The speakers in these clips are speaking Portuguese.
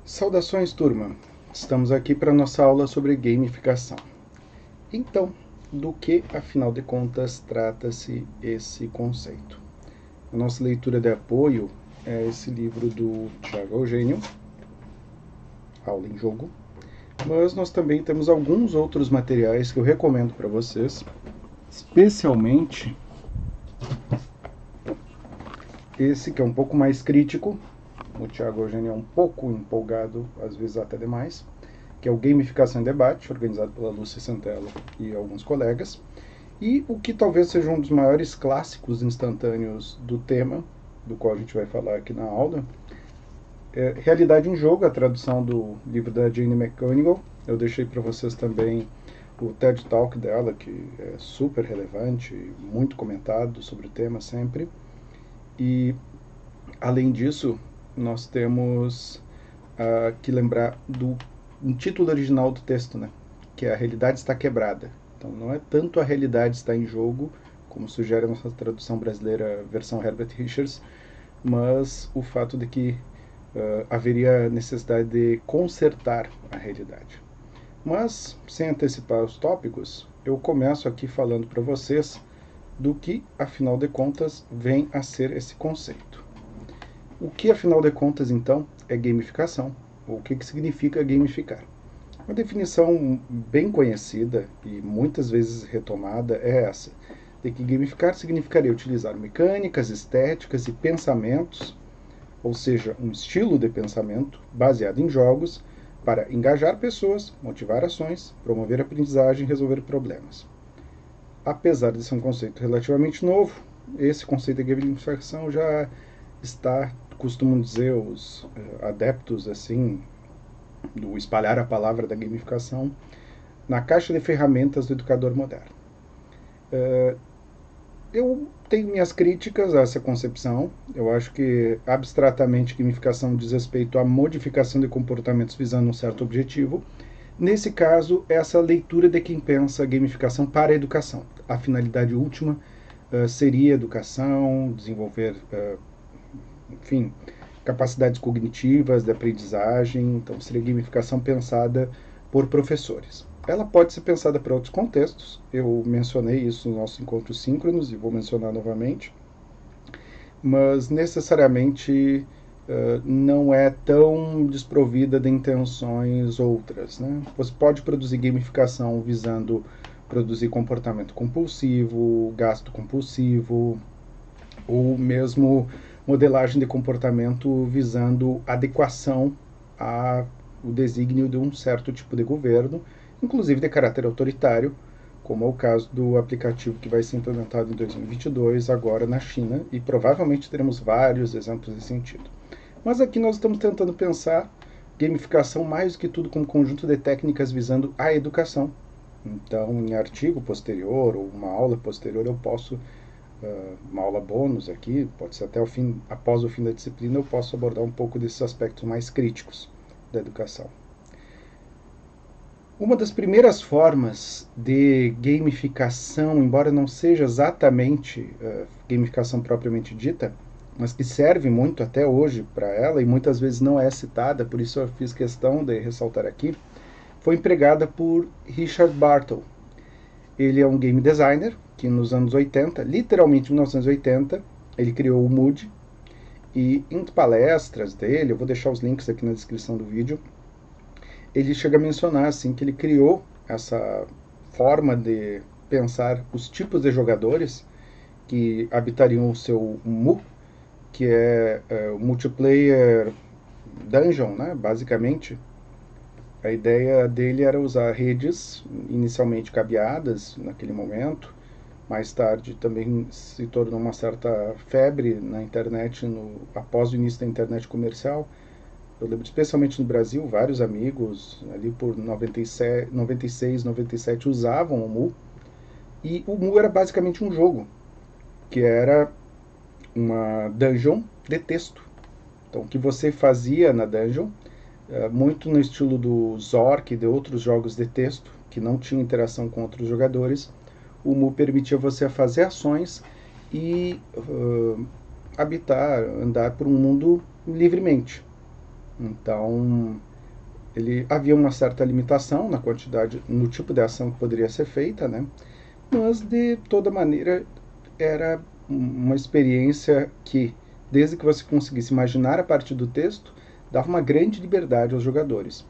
Saudações, turma! Estamos aqui para nossa aula sobre gamificação. Então, do que, afinal de contas, trata-se esse conceito? A nossa leitura de apoio é esse livro do Thiago Eugênio, Aula em Jogo, mas nós também temos alguns outros materiais que eu recomendo para vocês, especialmente esse que é um pouco mais crítico. O Thiago Eugênio é um pouco empolgado, às vezes até demais, que é o Gamificação em Debate, organizado pela Lúcia Santello e alguns colegas, e o que talvez seja um dos maiores clássicos instantâneos do tema, do qual a gente vai falar aqui na aula, é Realidade em Jogo, a tradução do livro da Jane McGonigal. Eu deixei para vocês também o TED Talk dela, que é super relevante, muito comentado sobre o tema sempre. E, além disso, nós temos que lembrar do título original do texto, né? Que é A Realidade Está Quebrada. Então não é tanto a realidade está em jogo, como sugere a nossa tradução brasileira, versão Herbert Richards, mas o fato de que haveria necessidade de consertar a realidade. Mas, sem antecipar os tópicos, eu começo aqui falando para vocês do que, afinal de contas, vem a ser esse conceito. O que, afinal de contas, então, é gamificação? Ou o que significa gamificar? Uma definição bem conhecida e muitas vezes retomada é essa, de que gamificar significaria utilizar mecânicas, estéticas e pensamentos, ou seja, um estilo de pensamento baseado em jogos, para engajar pessoas, motivar ações, promover aprendizagem e resolver problemas. Apesar de ser um conceito relativamente novo, esse conceito de gamificação já está, costumam dizer os adeptos assim, do espalhar a palavra da gamificação, na caixa de ferramentas do educador moderno. Eu tenho minhas críticas a essa concepção. Eu acho que, abstratamente, gamificação diz respeito à modificação de comportamentos visando um certo objetivo. Nesse caso, essa leitura de quem pensa gamificação para a educação. A finalidade última seria educação, desenvolver, enfim, capacidades cognitivas de aprendizagem. Então, seria gamificação pensada por professores. Ela pode ser pensada para outros contextos. Eu mencionei isso nos nossos encontros síncronos e vou mencionar novamente. Mas, necessariamente, não é tão desprovida de intenções outras, né? Você pode produzir gamificação visando produzir comportamento compulsivo, gasto compulsivo, ou mesmo modelagem de comportamento visando adequação ao desígnio de um certo tipo de governo, inclusive de caráter autoritário, como é o caso do aplicativo que vai ser implementado em 2022 agora na China, e provavelmente teremos vários exemplos nesse sentido. Mas aqui nós estamos tentando pensar gamificação mais do que tudo como conjunto de técnicas visando a educação. Então, em artigo posterior ou uma aula posterior, eu posso, uma aula bônus aqui, pode ser até o fim, após o fim da disciplina, eu posso abordar um pouco desses aspectos mais críticos da educação. Uma das primeiras formas de gamificação, embora não seja exatamente gamificação propriamente dita, mas que serve muito até hoje para ela e muitas vezes não é citada, por isso eu fiz questão de ressaltar aqui, foi empregada por Richard Bartle. Ele é um game designer que nos anos 80, literalmente 1980, ele criou o Mood, e em palestras dele, eu vou deixar os links aqui na descrição do vídeo, ele chega a mencionar assim, que ele criou essa forma de pensar os tipos de jogadores que habitariam o seu MU, que é o Multiplayer Dungeon, né? Basicamente. A ideia dele era usar redes, inicialmente cabeadas naquele momento, mais tarde também se tornou uma certa febre na internet, após o início da internet comercial. Eu lembro, especialmente no Brasil, vários amigos ali por 97, 96, 97 usavam o Mu. E o Mu era basicamente um jogo, que era uma dungeon de texto. Então, o que você fazia na dungeon, muito no estilo do Zork e de outros jogos de texto, que não tinham interação com outros jogadores, o Mu permitia você fazer ações e habitar, andar por um mundo livremente. Então, havia uma certa limitação na quantidade, no tipo de ação que poderia ser feita, né? Mas, de toda maneira, era uma experiência que, desde que você conseguisse imaginar a partir do texto, dava uma grande liberdade aos jogadores.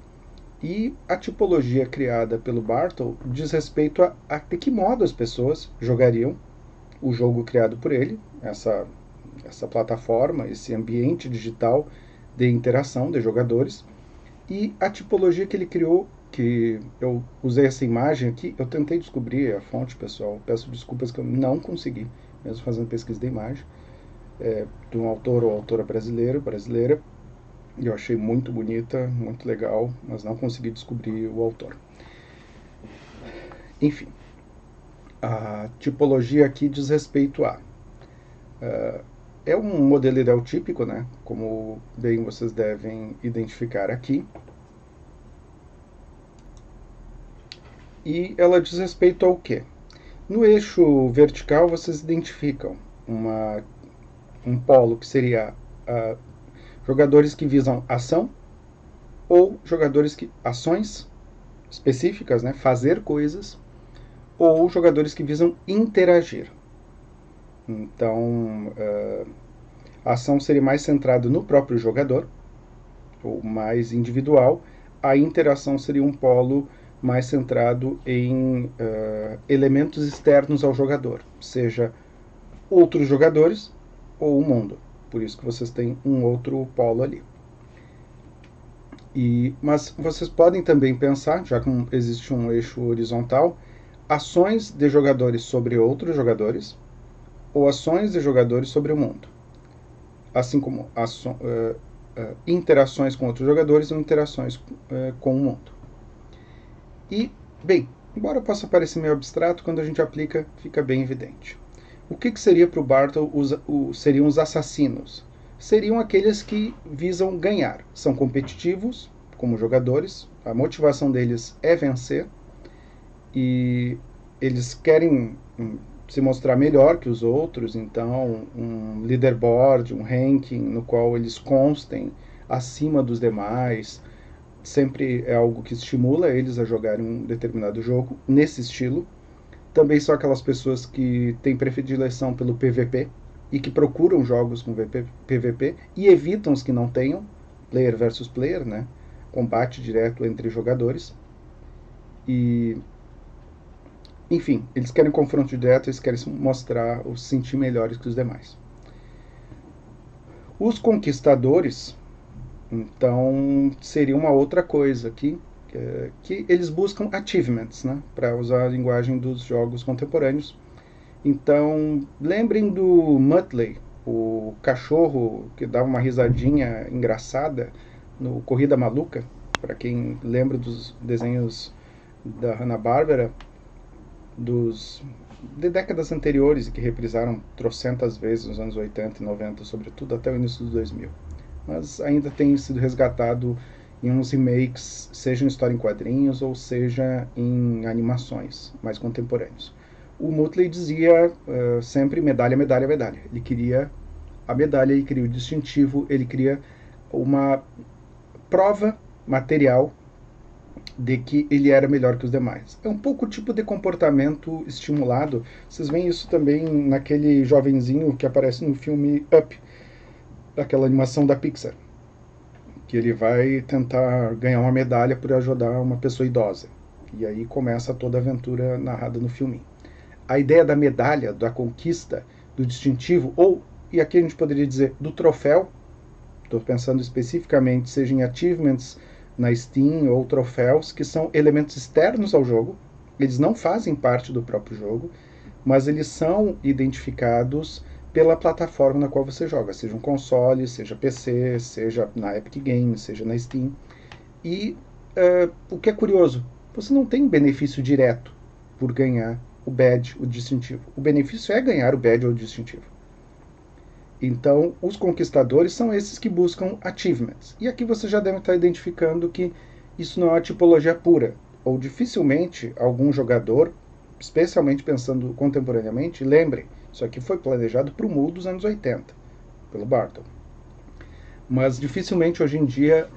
E a tipologia criada pelo Bartle diz respeito a de que modo as pessoas jogariam o jogo criado por ele, essa plataforma, esse ambiente digital de interação de jogadores, e a tipologia que ele criou, que eu usei essa imagem aqui, eu tentei descobrir a fonte, pessoal, peço desculpas que eu não consegui, mesmo fazendo pesquisa de imagem, de um autor ou autora brasileira, e eu achei muito bonita, muito legal, mas não consegui descobrir o autor. Enfim, a tipologia aqui diz respeito a... é um modelo ideotípico, né? Como bem vocês devem identificar aqui. E ela diz respeito ao quê? No eixo vertical vocês identificam um polo que seria jogadores que visam ação ou jogadores que ações específicas, né, fazer coisas, ou jogadores que visam interagir. Então, a ação seria mais centrada no próprio jogador, ou mais individual. A interação seria um polo mais centrado em elementos externos ao jogador, seja outros jogadores ou o mundo. Por isso que vocês têm um outro polo ali. Mas vocês podem também pensar, já que existe um eixo horizontal, ações de jogadores sobre outros jogadores ou ações de jogadores sobre o mundo. Assim como interações com outros jogadores ou interações com o mundo. E, bem, embora possa parecer meio abstrato, quando a gente aplica, fica bem evidente. O que seria para o Bartle seriam os assassinos? Seriam aqueles que visam ganhar. São competitivos, como jogadores, a motivação deles é vencer, e eles querem se mostrar melhor que os outros, então um leaderboard, um ranking no qual eles constem acima dos demais, sempre é algo que estimula eles a jogarem um determinado jogo nesse estilo. Também são aquelas pessoas que têm predileção pelo PVP e que procuram jogos com PVP e evitam os que não tenham, player versus player, né? Combate direto entre jogadores. E, enfim, eles querem confronto direto, eles querem mostrar ou se sentir melhores que os demais. Os conquistadores, então, seria uma outra coisa aqui, que eles buscam achievements, né, para usar a linguagem dos jogos contemporâneos. Então, lembrem do Muttley, o cachorro que dava uma risadinha engraçada no Corrida Maluca, para quem lembra dos desenhos da Hanna-Barbera, de décadas anteriores, que reprisaram trocentas vezes nos anos 80 e 90, sobretudo até o início dos 2000. Mas ainda tem sido resgatado em uns remakes, seja em história em quadrinhos ou seja em animações mais contemporâneos. O Muttley dizia sempre medalha, medalha, medalha. Ele queria a medalha, ele queria o distintivo, ele queria uma prova material de que ele era melhor que os demais. É um pouco o tipo de comportamento estimulado. Vocês veem isso também naquele jovenzinho que aparece no filme Up, daquela animação da Pixar, que ele vai tentar ganhar uma medalha por ajudar uma pessoa idosa. E aí começa toda a aventura narrada no filme. A ideia da medalha, da conquista, do distintivo, e aqui a gente poderia dizer, do troféu, estou pensando especificamente, seja em achievements na Steam ou troféus, que são elementos externos ao jogo, eles não fazem parte do próprio jogo, mas eles são identificados pela plataforma na qual você joga, seja um console, seja PC, seja na Epic Games, seja na Steam. E o que é curioso, você não tem benefício direto por ganhar o badge, o distintivo. O benefício é ganhar o badge ou o distintivo. Então, os conquistadores são esses que buscam achievements. E aqui você já deve estar identificando que isso não é uma tipologia pura, ou dificilmente algum jogador, especialmente pensando contemporaneamente, lembre, isso aqui foi planejado para o mundo dos anos 80, pelo Bartle. mas dificilmente hoje em dia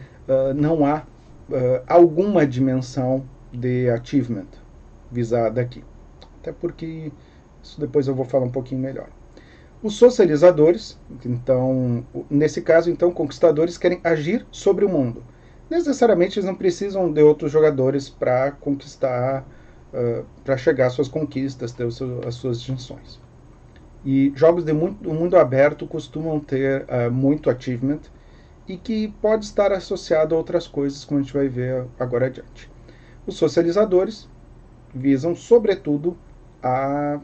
não há alguma dimensão de achievement visada aqui. Até porque isso depois eu vou falar um pouquinho melhor. Os socializadores, então, nesse caso, então, conquistadores querem agir sobre o mundo. Necessariamente eles não precisam de outros jogadores para conquistar, para chegar às suas conquistas, ter as suas distinções. E jogos de mundo aberto costumam ter muito achievement e que pode estar associado a outras coisas, como a gente vai ver agora adiante. Os socializadores visam, sobretudo, a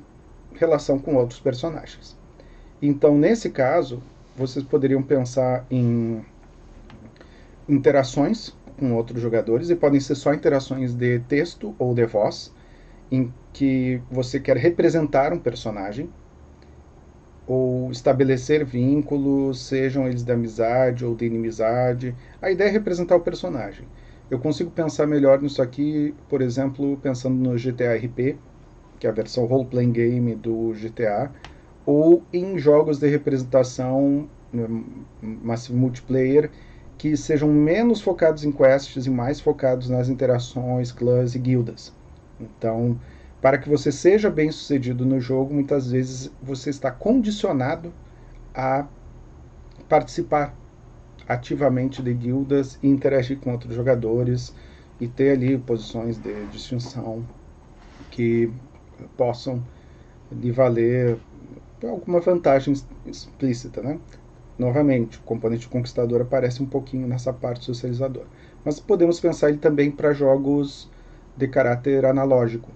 relação com outros personagens. Então, nesse caso, vocês poderiam pensar em interações com outros jogadores, e podem ser só interações de texto ou de voz, em que você quer representar um personagem, ou estabelecer vínculos, sejam eles de amizade ou de inimizade. A ideia é representar o personagem. Eu consigo pensar melhor nisso aqui, por exemplo, pensando no GTA RP, que é a versão role-playing game do GTA, ou em jogos de representação massive multiplayer que sejam menos focados em quests e mais focados nas interações, clãs e guildas. Então, para que você seja bem sucedido no jogo, muitas vezes você está condicionado a participar ativamente de guildas e interagir com outros jogadores e ter ali posições de distinção que possam lhe valer alguma vantagem explícita, né? Novamente, o componente conquistador aparece um pouquinho nessa parte socializadora. Mas podemos pensar ele também para jogos de caráter analógico.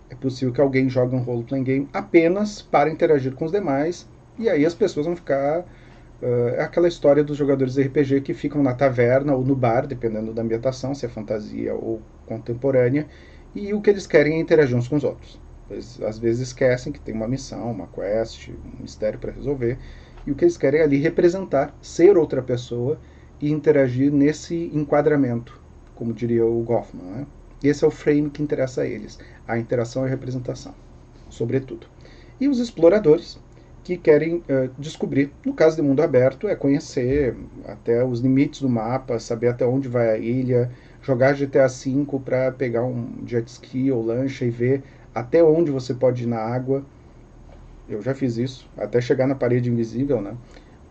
É possível que alguém jogue um role-playing game apenas para interagir com os demais, e aí as pessoas vão ficar... é aquela história dos jogadores de RPG que ficam na taverna ou no bar, dependendo da ambientação, se é fantasia ou contemporânea, e o que eles querem é interagir uns com os outros. Eles, às vezes esquecem que tem uma missão, uma quest, um mistério para resolver, e o que eles querem é ali representar, ser outra pessoa e interagir nesse enquadramento, como diria o Goffman, né? Esse é o frame que interessa a eles, a interação e a representação, sobretudo. E os exploradores, que querem descobrir, no caso de mundo aberto, é conhecer até os limites do mapa, saber até onde vai a ilha, jogar GTA V para pegar um jet ski ou lancha e ver até onde você pode ir na água. Eu já fiz isso, até chegar na parede invisível, né?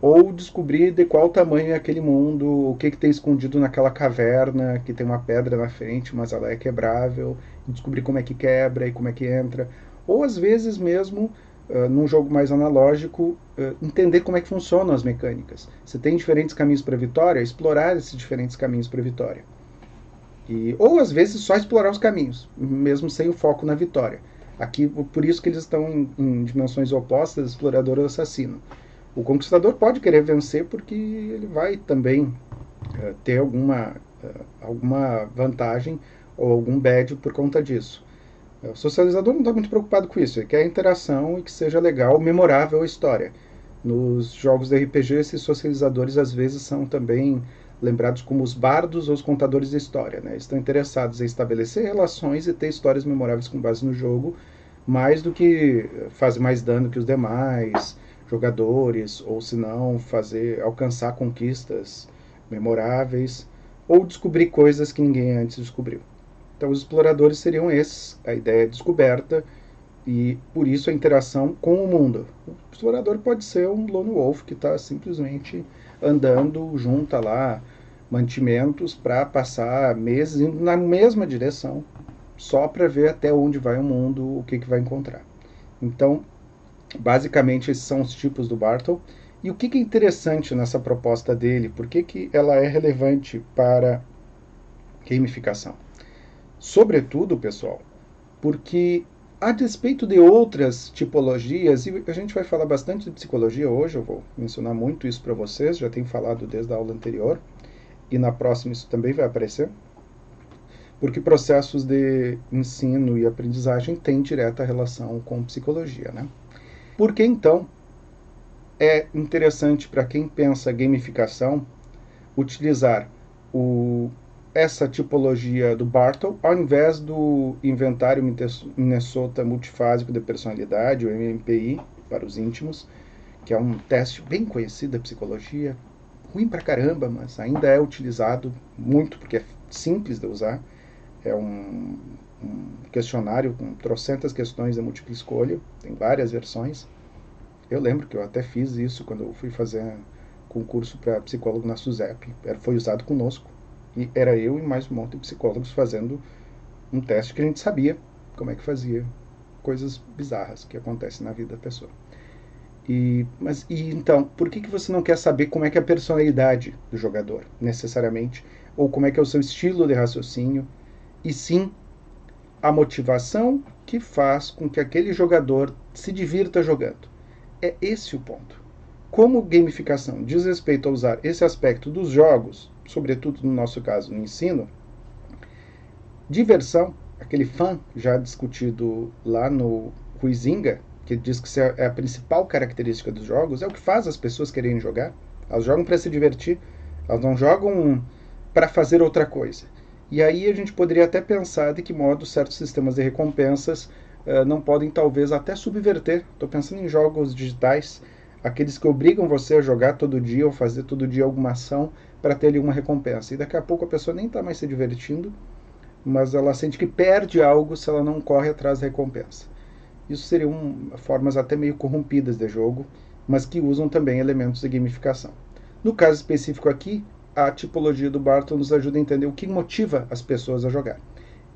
Ou descobrir de qual tamanho é aquele mundo, o que tem escondido naquela caverna, que tem uma pedra na frente, mas ela é quebrável, e descobrir como é que quebra e como é que entra. Ou às vezes mesmo, num jogo mais analógico, entender como é que funcionam as mecânicas. Você tem diferentes caminhos para a vitória, explorar esses diferentes caminhos para a vitória. Ou às vezes só explorar os caminhos, mesmo sem o foco na vitória. Aqui, por isso que eles estão em dimensões opostas, explorador e assassino. O conquistador pode querer vencer porque ele vai também ter alguma vantagem ou algum badge por conta disso. O socializador não está muito preocupado com isso, ele quer interação e que seja legal, memorável a história. Nos jogos de RPG, esses socializadores às vezes são também lembrados como os bardos ou os contadores de história, né? Estão interessados em estabelecer relações e ter histórias memoráveis com base no jogo, mais do que fazer mais dano que os demais jogadores, ou se não, alcançar conquistas memoráveis, ou descobrir coisas que ninguém antes descobriu. Então os exploradores seriam esses, a ideia é descoberta, e por isso a interação com o mundo. O explorador pode ser um lone wolf que está simplesmente andando, junta lá mantimentos para passar meses indo na mesma direção, só para ver até onde vai o mundo, o que vai encontrar. Então, basicamente, esses são os tipos do Bartle. E o que é interessante nessa proposta dele? Por que ela é relevante para gamificação? Sobretudo, pessoal, porque a despeito de outras tipologias, e a gente vai falar bastante de psicologia hoje, eu vou mencionar muito isso para vocês, já tenho falado desde a aula anterior, e na próxima isso também vai aparecer, porque processos de ensino e aprendizagem têm direta relação com psicologia, né? Por que então é interessante para quem pensa gamificação utilizar essa tipologia do Bartle ao invés do Inventário Minnesota Multifásico de Personalidade, o MMPI, para os íntimos, que é um teste bem conhecido da psicologia, ruim pra caramba, mas ainda é utilizado muito porque é simples de usar. É um questionário com trocentas questões de múltipla escolha, tem várias versões. Eu lembro que eu até fiz isso quando eu fui fazer concurso para psicólogo na SUSEP. Foi usado conosco. E era eu e mais um monte de psicólogos fazendo um teste que a gente sabia como é que fazia coisas bizarras que acontecem na vida da pessoa. Mas então, por que você não quer saber como é que é a personalidade do jogador, necessariamente? Ou como é que é o seu estilo de raciocínio? E sim, a motivação que faz com que aquele jogador se divirta jogando. É esse o ponto. Como gamificação diz respeito a usar esse aspecto dos jogos, sobretudo no nosso caso no ensino, diversão, aquele fun já discutido lá no Huizinga, que diz que é a principal característica dos jogos, é o que faz as pessoas quererem jogar. Elas jogam para se divertir, elas não jogam para fazer outra coisa. E aí a gente poderia até pensar de que modo certos sistemas de recompensas não podem talvez até subverter. Estou pensando em jogos digitais, aqueles que obrigam você a jogar todo dia ou fazer todo dia alguma ação para ter ali uma recompensa. E daqui a pouco a pessoa nem está mais se divertindo, mas ela sente que perde algo se ela não corre atrás da recompensa. Isso seriam formas até meio corrompidas de jogo, mas que usam também elementos de gamificação. No caso específico aqui, a tipologia do Barton nos ajuda a entender o que motiva as pessoas a jogar.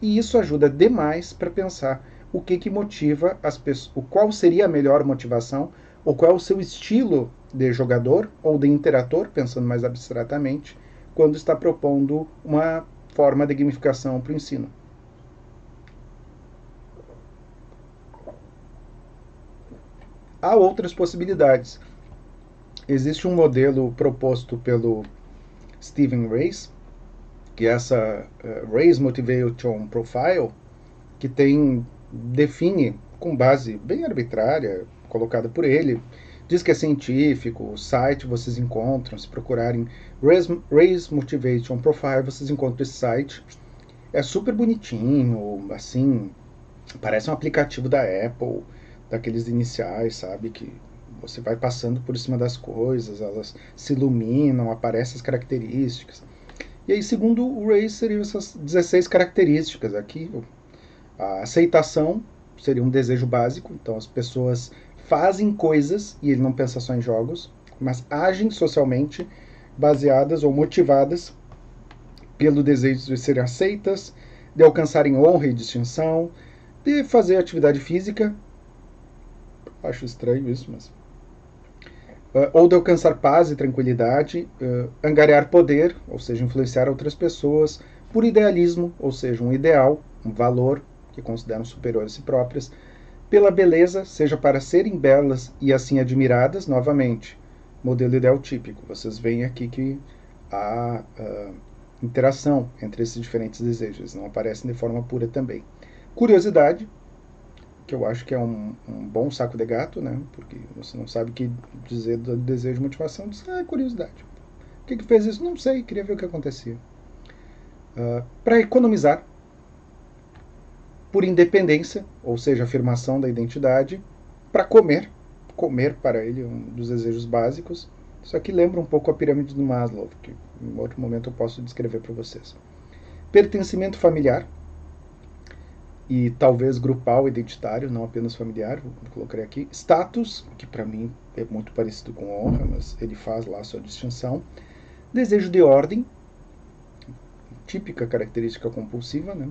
E isso ajuda demais para pensar o que motiva as pessoas, qual seria a melhor motivação, ou qual é o seu estilo de jogador ou de interator, pensando mais abstratamente, quando está propondo uma forma de gamificação para o ensino. Há outras possibilidades. Existe um modelo proposto pelo Stephen Race, que é essa Race Motivation Profile, que define, com base bem arbitrária, colocada por ele, diz que é científico, o site vocês encontram, se procurarem Race Motivation Profile, vocês encontram esse site. É super bonitinho, assim, parece um aplicativo da Apple, daqueles iniciais, sabe, que você vai passando por cima das coisas, elas se iluminam, aparecem as características. E aí, segundo o Ray, seriam essas 16 características aqui. A aceitação seria um desejo básico, então as pessoas fazem coisas, e ele não pensa só em jogos, mas agem socialmente baseadas ou motivadas pelo desejo de serem aceitas, de alcançarem honra e distinção, de fazer atividade física. Acho estranho isso, mas ou de alcançar paz e tranquilidade, angariar poder, ou seja, influenciar outras pessoas, por idealismo, ou seja, um ideal, um valor que consideram superior a si próprias, pela beleza, seja para serem belas e assim admiradas, novamente, modelo ideal típico. Vocês veem aqui que há interação entre esses diferentes desejos, não aparecem de forma pura também. Curiosidade, que eu acho que é um bom saco de gato, né? Porque você não sabe o que dizer do desejo de motivação, diz, curiosidade. O que fez isso? Não sei, queria ver o que acontecia. Para economizar, por independência, ou seja, afirmação da identidade, para comer para ele é um dos desejos básicos. Isso aqui lembra um pouco a pirâmide do Maslow, que em outro momento eu posso descrever para vocês. Pertencimento familiar, e talvez grupal, identitário, não apenas familiar, vou colocar aqui. Status, que para mim é muito parecido com honra, mas ele faz lá a sua distinção. Desejo de ordem, típica característica compulsiva, né?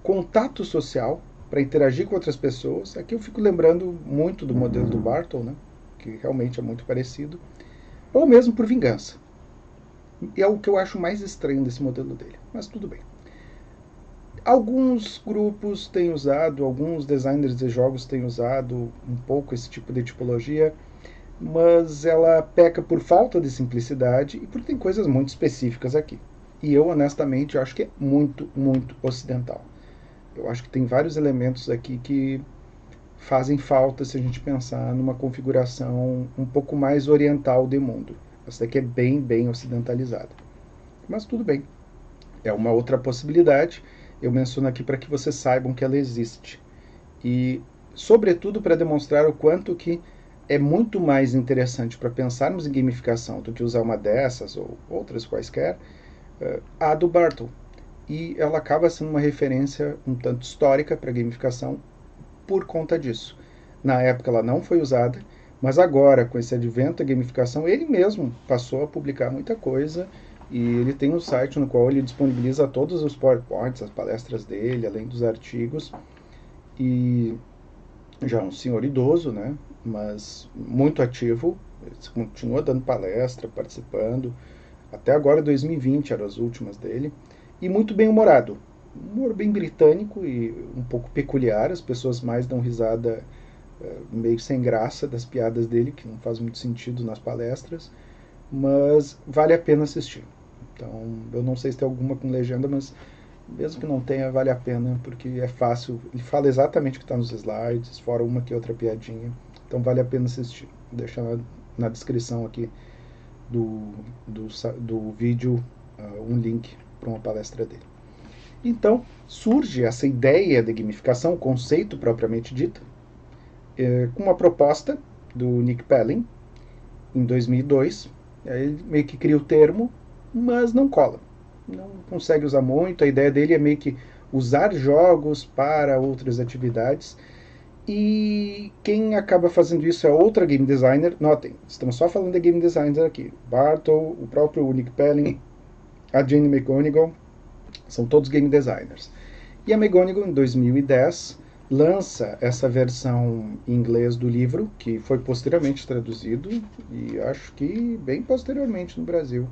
Contato social, para interagir com outras pessoas. Aqui eu fico lembrando muito do modelo do Barton, né? Que realmente é muito parecido. Ou mesmo por vingança. E é o que eu acho mais estranho desse modelo dele, mas tudo bem. Alguns grupos têm usado, alguns designers de jogos têm usado um pouco esse tipo de tipologia, mas ela peca por falta de simplicidade e porque tem coisas muito específicas aqui. E eu, honestamente, acho que é muito, muito ocidental. Eu acho que tem vários elementos aqui que fazem falta se a gente pensar numa configuração um pouco mais oriental de mundo. Essa daqui é bem, bem ocidentalizada. Mas tudo bem. É uma outra possibilidade. Eu menciono aqui para que vocês saibam que ela existe. E, sobretudo, para demonstrar o quanto que é muito mais interessante para pensarmos em gamificação do que usar uma dessas ou outras quaisquer, a do Bartle. E ela acaba sendo uma referência um tanto histórica para a gamificação por conta disso. Na época ela não foi usada, mas agora, com esse advento da gamificação, ele mesmo passou a publicar muita coisa e ele tem um site no qual ele disponibiliza todos os PowerPoints, as palestras dele, além dos artigos. E já um senhor idoso, né? Mas muito ativo, ele continua dando palestra, participando. Até agora, 2020, eram as últimas dele. E muito bem humorado. Humor bem britânico e um pouco peculiar. As pessoas mais dão risada meio sem graça das piadas dele, que não faz muito sentido nas palestras. Mas vale a pena assistir. Então, eu não sei se tem alguma com legenda, mas mesmo que não tenha, vale a pena, porque é fácil. Ele fala exatamente o que está nos slides, fora uma que outra piadinha. Então vale a pena assistir. Vou deixar na descrição aqui do vídeo um link para uma palestra dele. Então surge essa ideia de gamificação, o conceito propriamente dito, com uma proposta do Nick Pelling em 2002. Ele meio que cria o termo, mas não cola. Não consegue usar muito. A ideia dele é meio que usar jogos para outras atividades. E quem acaba fazendo isso é outra game designer. Notem, estamos só falando de game designers aqui. Bartle, o próprio Nick Pelling, a Jane McGonigal, são todos game designers. E a McGonigal, em 2010, lança essa versão em inglês do livro, que foi posteriormente traduzido, e acho que bem posteriormente no Brasil.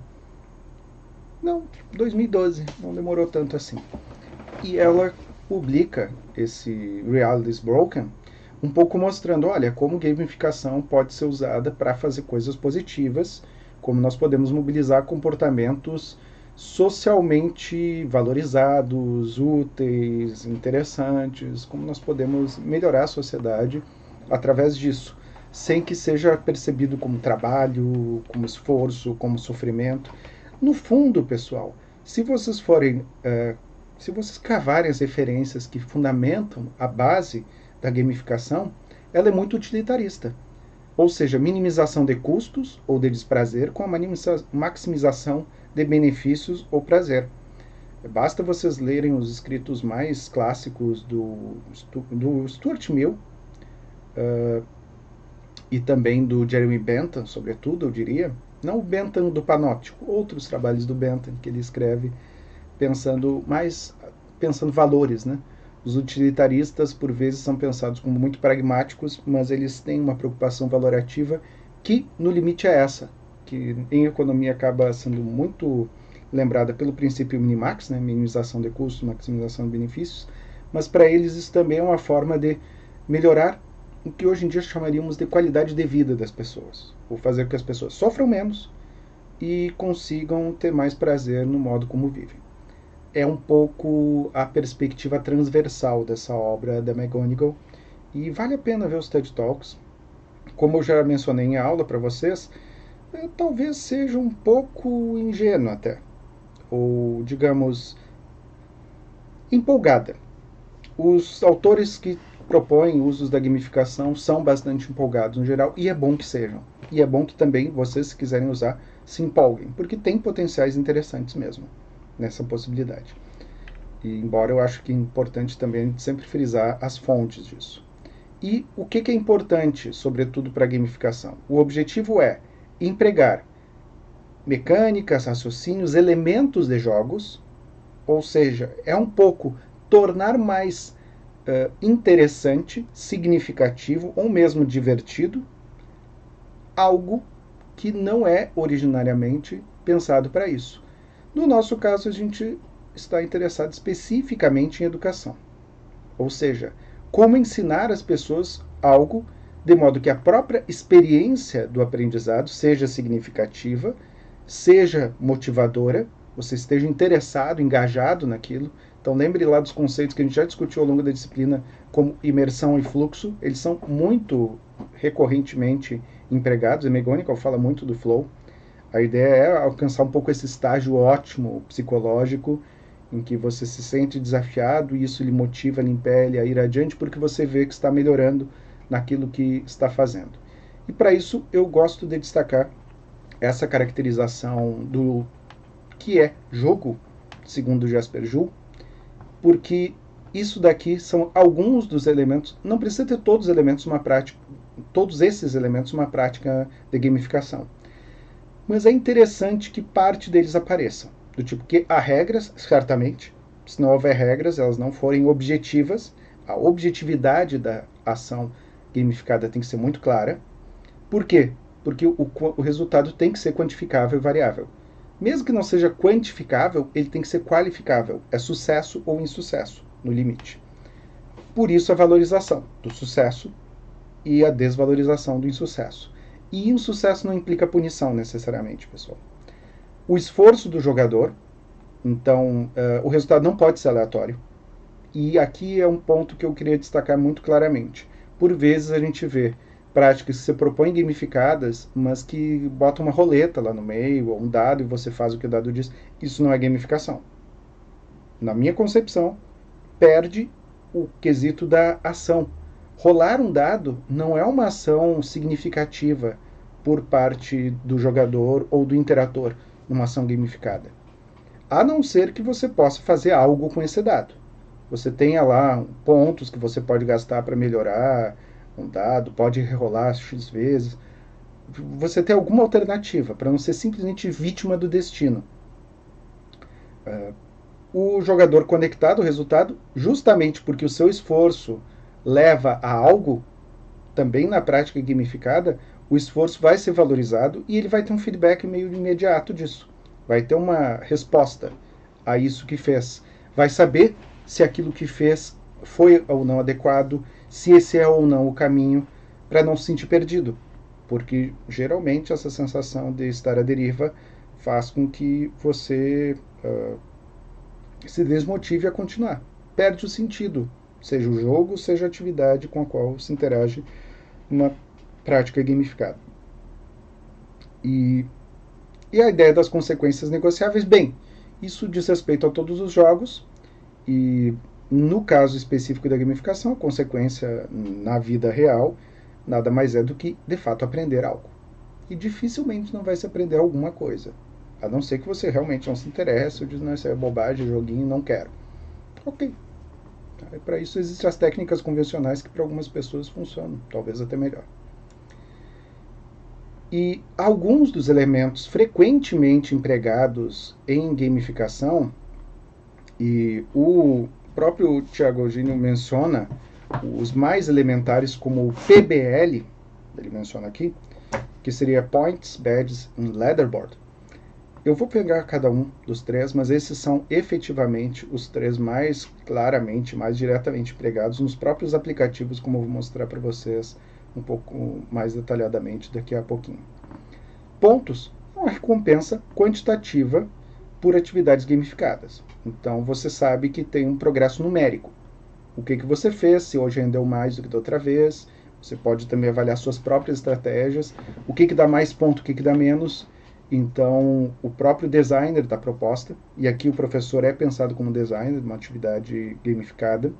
Não, 2012, não demorou tanto assim. E ela publica esse Reality is Broken, um pouco mostrando, olha, como gamificação pode ser usada para fazer coisas positivas, como nós podemos mobilizar comportamentos socialmente valorizados, úteis, interessantes, como nós podemos melhorar a sociedade através disso, sem que seja percebido como trabalho, como esforço, como sofrimento. No fundo, pessoal, se vocês cavarem as referências que fundamentam a base da gamificação, ela é muito utilitarista. Ou seja, minimização de custos ou de desprazer com a maximização de benefícios ou prazer. Basta vocês lerem os escritos mais clássicos do Stuart Mill e também do Jeremy Bentham, sobretudo, eu diria. Não o Bentham do Panóptico, outros trabalhos do Bentham que ele escreve pensando valores, né? Os utilitaristas, por vezes, são pensados como muito pragmáticos, mas eles têm uma preocupação valorativa que, no limite, é essa, que em economia acaba sendo muito lembrada pelo princípio minimax, né? Minimização de custos, maximização de benefícios, mas para eles isso também é uma forma de melhorar o que hoje em dia chamaríamos de qualidade de vida das pessoas, ou fazer com que as pessoas sofram menos e consigam ter mais prazer no modo como vivem. É um pouco a perspectiva transversal dessa obra da McGonigal e vale a pena ver os TED Talks. Como eu já mencionei em aula para vocês, talvez seja um pouco ingênuo até, ou digamos, empolgada. Os autores que propõem usos da gamificação são bastante empolgados no geral, e é bom que sejam. E é bom que também vocês, se quiserem usar, se empolguem, porque tem potenciais interessantes mesmo nessa possibilidade. E embora eu acho que é importante também sempre frisar as fontes disso. E o que é importante, sobretudo para a gamificação? O objetivo é empregar mecânicas, raciocínios, elementos de jogos, ou seja, é um pouco tornar mais interessante, significativo ou mesmo divertido algo que não é originariamente pensado para isso. No nosso caso, a gente está interessado especificamente em educação. Ou seja, como ensinar as pessoas algo de modo que a própria experiência do aprendizado seja significativa, seja motivadora, você esteja interessado, engajado naquilo. Então lembre lá dos conceitos que a gente já discutiu ao longo da disciplina, como imersão e fluxo. Eles são muito recorrentemente empregados. A McGonigal fala muito do flow. A ideia é alcançar um pouco esse estágio ótimo psicológico, em que você se sente desafiado e isso lhe motiva, lhe impele a ir adiante, porque você vê que está melhorando naquilo que está fazendo. E para isso eu gosto de destacar essa caracterização do que é jogo, segundo Jasper Juhl, porque isso daqui são alguns dos elementos, não precisa ter todos os elementos uma prática, todos esses elementos uma prática de gamificação. Mas é interessante que parte deles apareçam, do tipo que há regras, certamente, se não houver regras, elas não forem objetivas, a objetividade da ação gamificada tem que ser muito clara. Por quê? Porque o resultado tem que ser quantificável e variável. Mesmo que não seja quantificável, ele tem que ser qualificável. É sucesso ou insucesso, no limite. Por isso a valorização do sucesso e a desvalorização do insucesso. E insucesso não implica punição necessariamente, pessoal. O esforço do jogador, então o resultado não pode ser aleatório. E aqui é um ponto que eu queria destacar muito claramente. Por vezes a gente vê práticas que se propõem gamificadas, mas que botam uma roleta lá no meio, ou um dado, e você faz o que o dado diz. Isso não é gamificação. Na minha concepção, perde o quesito da ação. Rolar um dado não é uma ação significativa por parte do jogador ou do interator numa ação gamificada. A não ser que você possa fazer algo com esse dado. Você tenha lá pontos que você pode gastar para melhorar um dado, pode rerolar X vezes. Você tem alguma alternativa para não ser simplesmente vítima do destino. O jogador conectado ao resultado, justamente porque o seu esforço leva a algo, também na prática gamificada, o esforço vai ser valorizado e ele vai ter um feedback meio imediato disso. Vai ter uma resposta a isso que fez. Vai saber se aquilo que fez foi ou não adequado, se esse é ou não o caminho, para não se sentir perdido. Porque geralmente essa sensação de estar à deriva faz com que você se desmotive a continuar. Perde o sentido, seja o jogo, seja a atividade com a qual se interage numa prática gamificada. E a ideia das consequências negociáveis, bem, isso diz respeito a todos os jogos e no caso específico da gamificação, a consequência na vida real nada mais é do que, de fato, aprender algo. E dificilmente não vai se aprender alguma coisa. A não ser que você realmente não se interesse ou diz, não, isso é bobagem, joguinho, não quero. Ok. Para isso existem as técnicas convencionais que para algumas pessoas funcionam, talvez até melhor. E alguns dos elementos frequentemente empregados em gamificação, e o próprio Thiago Eugênio menciona os mais elementares como o PBL, ele menciona aqui, que seria Points, Badges e Leaderboard. Eu vou pegar cada um dos três, mas esses são efetivamente os três mais claramente, mais diretamente empregados nos próprios aplicativos, como eu vou mostrar para vocês um pouco mais detalhadamente daqui a pouquinho. Pontos é uma recompensa quantitativa por atividades gamificadas. Então você sabe que tem um progresso numérico. O que você fez, se hoje rendeu mais do que da outra vez. Você pode também avaliar suas próprias estratégias, o que dá mais ponto, o que dá menos. Então, o próprio designer da proposta, e aqui o professor é pensado como designer de uma atividade gamificada,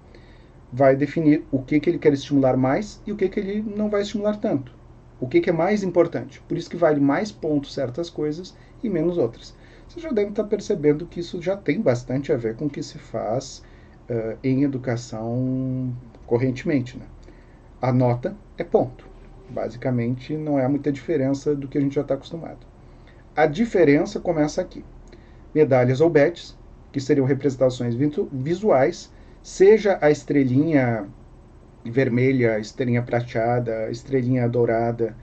vai definir o que ele quer estimular mais e o que ele não vai estimular tanto. O que é mais importante. Por isso que vale mais pontos certas coisas e menos outras. Você já deve estar percebendo que isso já tem bastante a ver com o que se faz em educação correntemente, né? A nota é ponto. Basicamente, não há muita diferença do que a gente já está acostumado. A diferença começa aqui. Medalhas ou badges, que seriam representações visuais, seja a estrelinha vermelha, estrelinha prateada, estrelinha dourada,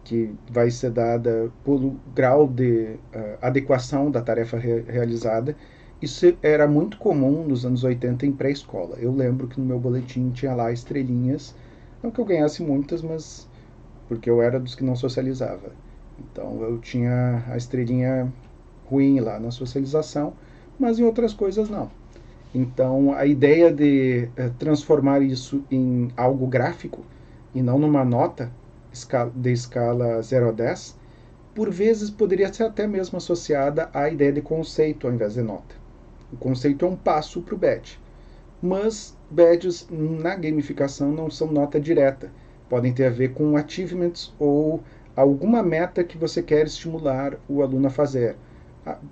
que vai ser dada pelo grau de adequação da tarefa realizada. Isso era muito comum nos anos 80 em pré-escola. Eu lembro que no meu boletim tinha lá estrelinhas, não que eu ganhasse muitas, mas porque eu era dos que não socializava. Então eu tinha a estrelinha ruim lá na socialização, mas em outras coisas não. Então a ideia de transformar isso em algo gráfico e não numa nota de escala 0 a 10, por vezes poderia ser até mesmo associada à ideia de conceito ao invés de nota. O conceito é um passo para o badge, mas badges na gamificação não são nota direta. podem ter a ver com achievements ou alguma meta que você quer estimular o aluno a fazer.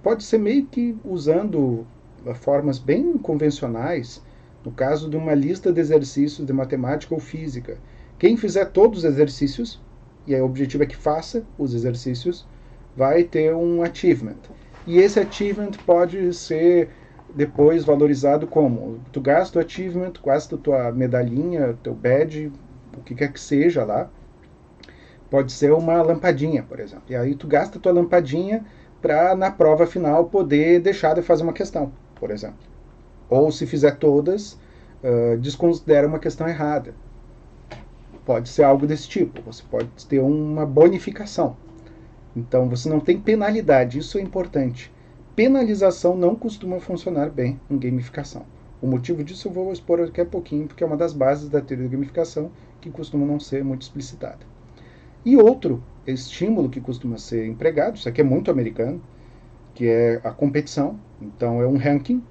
Pode ser meio que usando formas bem convencionais, no caso de uma lista de exercícios de matemática ou física. Quem fizer todos os exercícios, e aí o objetivo é que faça os exercícios, vai ter um achievement. E esse achievement pode ser depois valorizado como? Tu gasta o achievement, gasta tua medalhinha, teu badge, o que quer que seja lá. Pode ser uma lampadinha, por exemplo. E aí tu gasta tua lampadinha para na prova final poder deixar de fazer uma questão, por exemplo. Ou se fizer todas, desconsidera uma questão errada. Pode ser algo desse tipo. Você pode ter uma bonificação. Então você não tem penalidade, isso é importante. Penalização não costuma funcionar bem em gamificação. O motivo disso eu vou expor daqui a pouquinho, porque é uma das bases da teoria da gamificação que costuma não ser muito explicitada. E outro estímulo que costuma ser empregado, isso aqui é muito americano, que é a competição. Então é um ranking,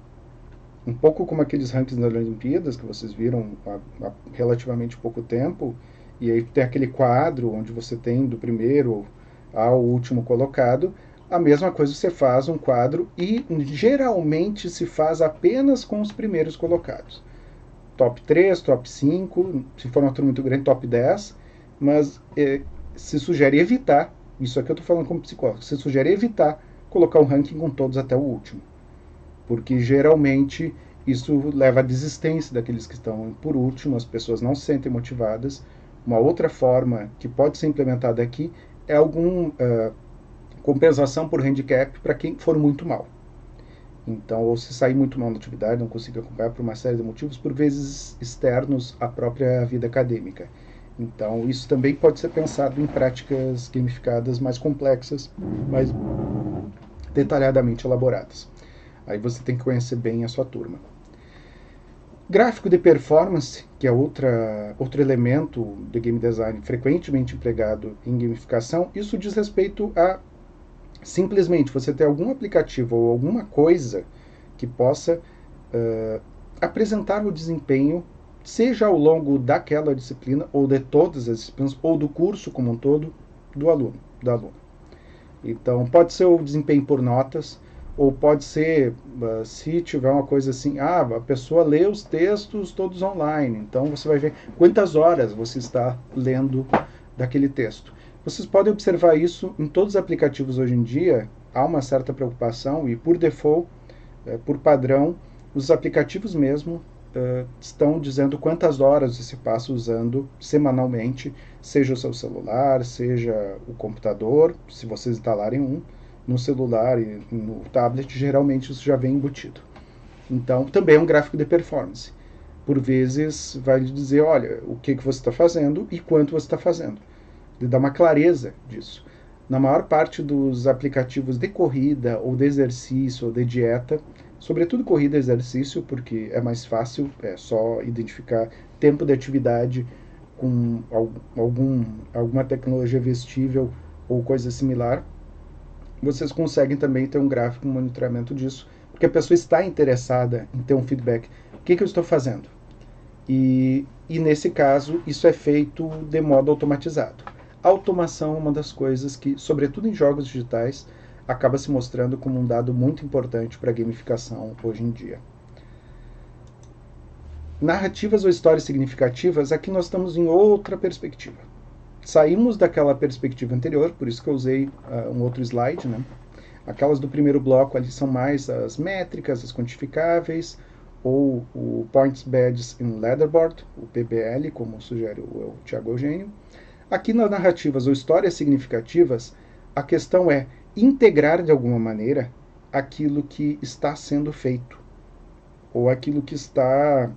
um pouco como aqueles rankings das Olimpíadas que vocês viram há relativamente pouco tempo, e aí tem aquele quadro onde você tem do primeiro ao último colocado. A mesma coisa você faz um quadro e geralmente se faz apenas com os primeiros colocados. Top 3, top 5, se for uma turma muito grande, top 10, mas se sugere evitar, isso aqui eu estou falando como psicólogo, se sugere evitar colocar um ranking com todos até o último. Porque geralmente isso leva à desistência daqueles que estão por último, as pessoas não se sentem motivadas. Uma outra forma que pode ser implementada aqui é alguma compensação por handicap para quem for muito mal. Então, ou se sair muito mal na atividade, não conseguir acompanhar por uma série de motivos, por vezes externos à própria vida acadêmica. Então, isso também pode ser pensado em práticas gamificadas mais complexas, mais detalhadamente elaboradas. Aí você tem que conhecer bem a sua turma. Gráfico de performance, que é outro elemento de game design frequentemente empregado em gamificação, isso diz respeito a simplesmente você ter algum aplicativo ou alguma coisa que possa apresentar o desempenho, seja ao longo daquela disciplina, ou de todas as disciplinas, ou do curso como um todo, do aluno, da aluna. Então, pode ser o desempenho por notas, ou pode ser, se tiver uma coisa assim, a pessoa lê os textos todos online, então você vai ver quantas horas você está lendo daquele texto. Vocês podem observar isso em todos os aplicativos hoje em dia, há uma certa preocupação e por default, por padrão, os aplicativos mesmo estão dizendo quantas horas você passa usando semanalmente, seja o seu celular, seja o computador, se vocês instalarem um, no celular e no tablet, geralmente isso já vem embutido. Então, também é um gráfico de performance. Por vezes, vai lhe dizer, olha, o que você está fazendo e quanto você está fazendo. De dar uma clareza disso. Na maior parte dos aplicativos de corrida, ou de exercício, ou de dieta, sobretudo corrida e exercício, porque é mais fácil, é só identificar tempo de atividade com alguma tecnologia vestível ou coisa similar, vocês conseguem também ter um gráfico, um monitoramento disso, porque a pessoa está interessada em ter um feedback. O que eu estou fazendo? E nesse caso, isso é feito de modo automatizado. A automação é uma das coisas que, sobretudo em jogos digitais, acaba se mostrando como um dado muito importante para a gamificação hoje em dia. Narrativas ou histórias significativas, aqui nós estamos em outra perspectiva. Saímos daquela perspectiva anterior, por isso que eu usei um outro slide, né? Aquelas do primeiro bloco ali são mais as métricas, as quantificáveis, ou o Points Badges in Leaderboard, o PBL, como sugere o Thiago Eugênio. Aqui nas narrativas ou histórias significativas, a questão é integrar de alguma maneira aquilo que está sendo feito, ou aquilo que está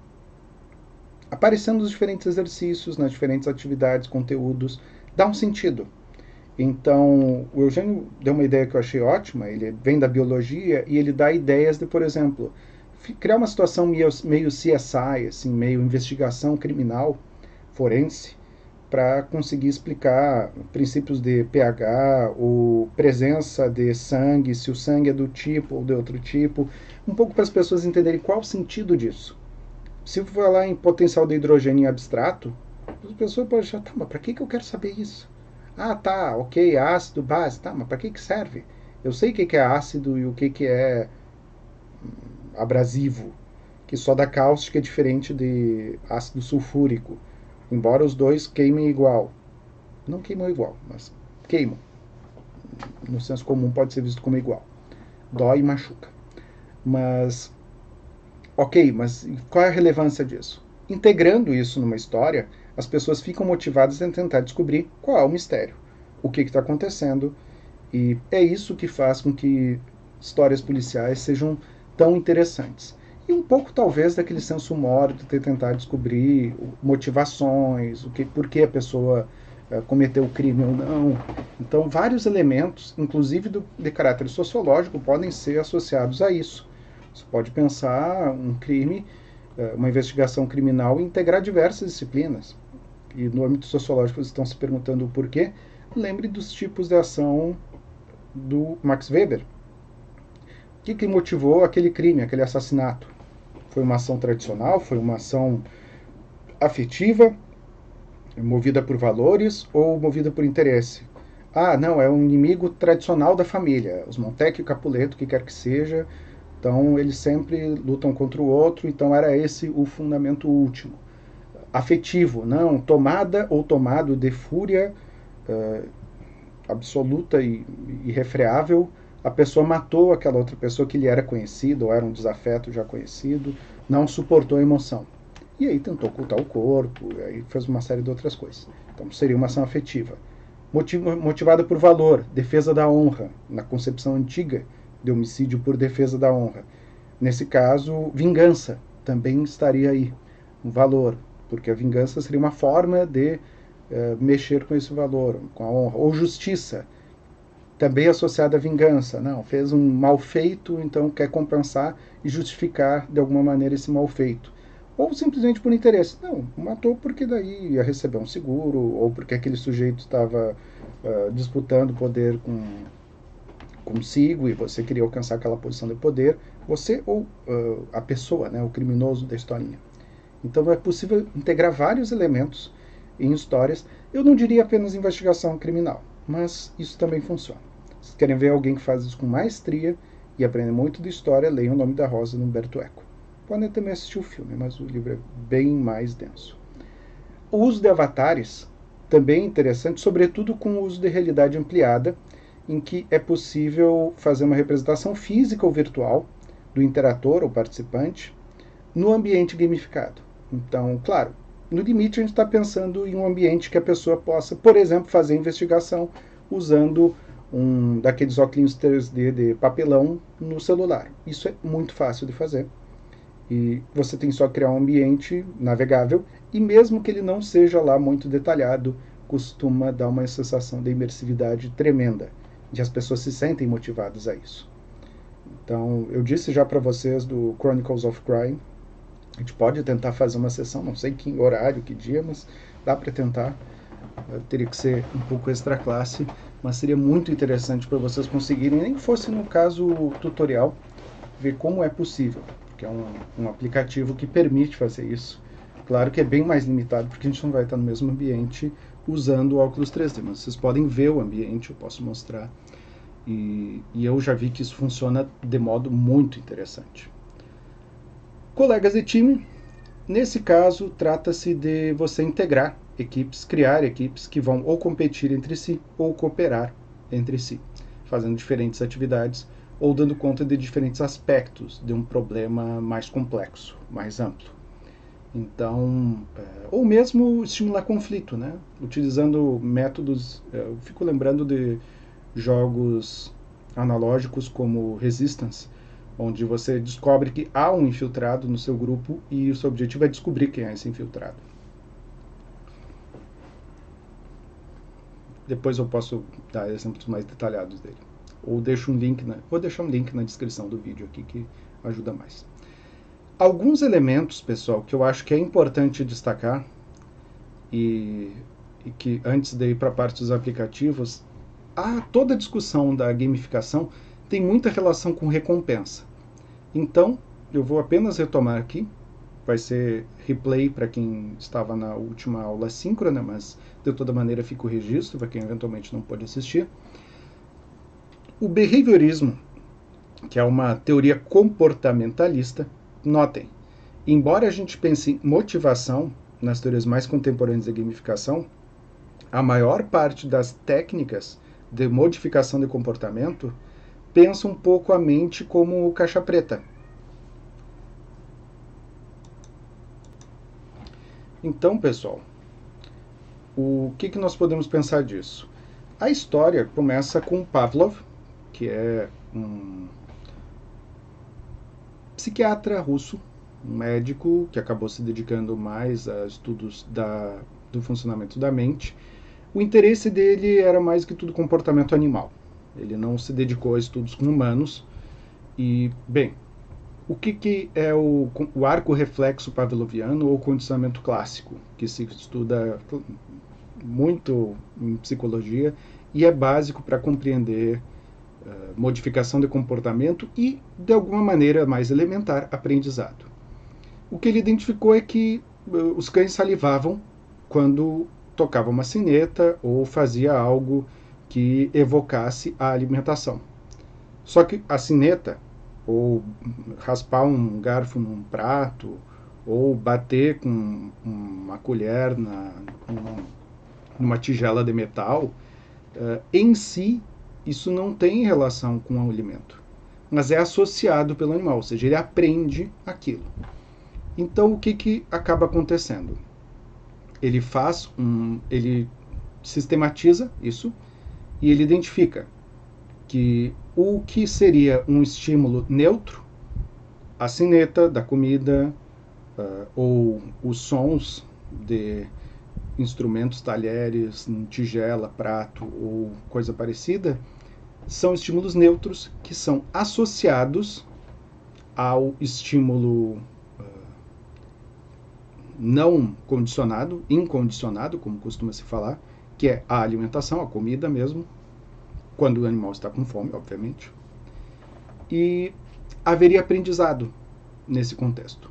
aparecendo nos diferentes exercícios, nas diferentes atividades, conteúdos, dá um sentido. Então, o Eugênio deu uma ideia que eu achei ótima, ele vem da biologia e ele dá ideias de, por exemplo, criar uma situação meio CSI, assim, meio investigação criminal, forense, para conseguir explicar princípios de pH, ou presença de sangue, se o sangue é do tipo ou de outro tipo, um pouco para as pessoas entenderem qual o sentido disso. Se for lá em potencial de hidrogênio em abstrato, As pessoas podem achar, tá, mas para que eu quero saber isso? Ah, tá, ok, ácido, base, tá, mas para que serve? Eu sei o que é ácido e o que é abrasivo, que soda cáustica é diferente de ácido sulfúrico, embora os dois queimem igual. Não queimam igual, mas queimam. No senso comum pode ser visto como igual. Dói e machuca. Mas, ok, mas qual é a relevância disso? Integrando isso numa história, as pessoas ficam motivadas em tentar descobrir qual é o mistério, o que está acontecendo, e é isso que faz com que histórias policiais sejam tão interessantes. E um pouco, talvez, daquele senso mórbido de tentar descobrir motivações, por que a pessoa cometeu o crime ou não. Então, vários elementos, inclusive de caráter sociológico, podem ser associados a isso. Você pode pensar um crime, uma investigação criminal e integrar diversas disciplinas. E no âmbito sociológico vocês estão se perguntando o porquê. Lembre dos tipos de ação do Max Weber. O que motivou aquele crime, aquele assassinato? Foi uma ação tradicional? Foi uma ação afetiva, movida por valores ou movida por interesse? Ah, não, é um inimigo tradicional da família, os Montecchi e o Capuleto, que quer que seja, então eles sempre lutam contra o outro, então era esse o fundamento último. Afetivo, não, tomada ou tomado de fúria absoluta e irrefreável, a pessoa matou aquela outra pessoa que lhe era conhecida, ou era um desafeto já conhecido, não suportou a emoção. E aí tentou ocultar o corpo, e aí fez uma série de outras coisas. Então seria uma ação afetiva. Motivada por valor, defesa da honra, na concepção antiga de homicídio por defesa da honra. Nesse caso, vingança também estaria aí, um valor, porque a vingança seria uma forma de mexer com esse valor, com a honra. Ou justiça, também associada à vingança. Não, fez um mal feito, então quer compensar e justificar de alguma maneira esse mal feito. Ou simplesmente por interesse. Não, matou porque daí ia receber um seguro, ou porque aquele sujeito estava disputando poder consigo e você queria alcançar aquela posição de poder, você ou a pessoa, né, o criminoso da historinha. Então é possível integrar vários elementos em histórias. Eu não diria apenas investigação criminal, mas isso também funciona. Se querem ver alguém que faz isso com maestria e aprender muito de história, leiam O Nome da Rosa, do Humberto Eco. Podem também assistir o filme, mas o livro é bem mais denso. O uso de avatares também é interessante, sobretudo com o uso de realidade ampliada, em que é possível fazer uma representação física ou virtual do interator ou participante no ambiente gamificado. Então, claro, no limite a gente está pensando em um ambiente que a pessoa possa, por exemplo, fazer investigação usando um daqueles óculos 3D de papelão no celular. Isso é muito fácil de fazer. E você tem só que criar um ambiente navegável e mesmo que ele não seja lá muito detalhado, costuma dar uma sensação de imersividade tremenda, de as pessoas se sentem motivadas a isso. Então, eu disse já para vocês do Chronicles of Crime, a gente pode tentar fazer uma sessão, não sei que horário, que dia, mas dá para tentar. Teria que ser um pouco extra classe, mas seria muito interessante para vocês conseguirem, nem que fosse no caso tutorial, ver como é possível, porque é um aplicativo que permite fazer isso. Claro que é bem mais limitado, porque a gente não vai estar no mesmo ambiente usando o óculos 3D, mas vocês podem ver o ambiente, eu posso mostrar. E eu já vi que isso funciona de modo muito interessante. Colegas de time, nesse caso, trata-se de você integrar equipes, criar equipes que vão ou competir entre si ou cooperar entre si, fazendo diferentes atividades ou dando conta de diferentes aspectos de um problema mais complexo, mais amplo. Então, ou mesmo estimular conflito, né? Utilizando métodos, eu fico lembrando de jogos analógicos como Resistance, onde você descobre que há um infiltrado no seu grupo e o seu objetivo é descobrir quem é esse infiltrado. Depois eu posso dar exemplos mais detalhados dele. Ou deixo um link vou deixar um link na descrição do vídeo aqui que ajuda mais. Alguns elementos, pessoal, que eu acho que é importante destacar e que antes de ir para a parte dos aplicativos, toda a discussão da gamificação tem muita relação com recompensa. Então, eu vou apenas retomar aqui, vai ser replay para quem estava na última aula síncrona, mas de toda maneira fica o registro para quem eventualmente não pôde assistir. O behaviorismo, que é uma teoria comportamentalista, notem, embora a gente pense em motivação nas teorias mais contemporâneas da gamificação, a maior parte das técnicas de modificação de comportamento pensa um pouco a mente como caixa preta. Então, pessoal, o que nós podemos pensar disso? A história começa com Pavlov, que é um psiquiatra russo, um médico que acabou se dedicando mais a estudos do funcionamento da mente. O interesse dele era mais que tudo comportamento animal. Ele não se dedicou a estudos com humanos. E, bem, o que é o arco reflexo pavloviano ou condicionamento clássico, que se estuda muito em psicologia e é básico para compreender modificação de comportamento e, de alguma maneira mais elementar, aprendizado. O que ele identificou é que os cães salivavam quando tocava uma sineta ou fazia algo que evocasse a alimentação. Só que a sineta, ou raspar um garfo num prato, ou bater com uma colher numa tigela de metal, em si, isso não tem relação com o alimento, mas é associado pelo animal, ou seja, ele aprende aquilo. Então, o que acaba acontecendo? Ele sistematiza isso e ele identifica que o que seria um estímulo neutro, a sineta da comida, ou os sons de instrumentos, talheres, tigela, prato ou coisa parecida, são estímulos neutros que são associados ao estímulo não condicionado, incondicionado, como costuma se falar, que é a alimentação, a comida mesmo, quando o animal está com fome, obviamente. E haveria aprendizado nesse contexto,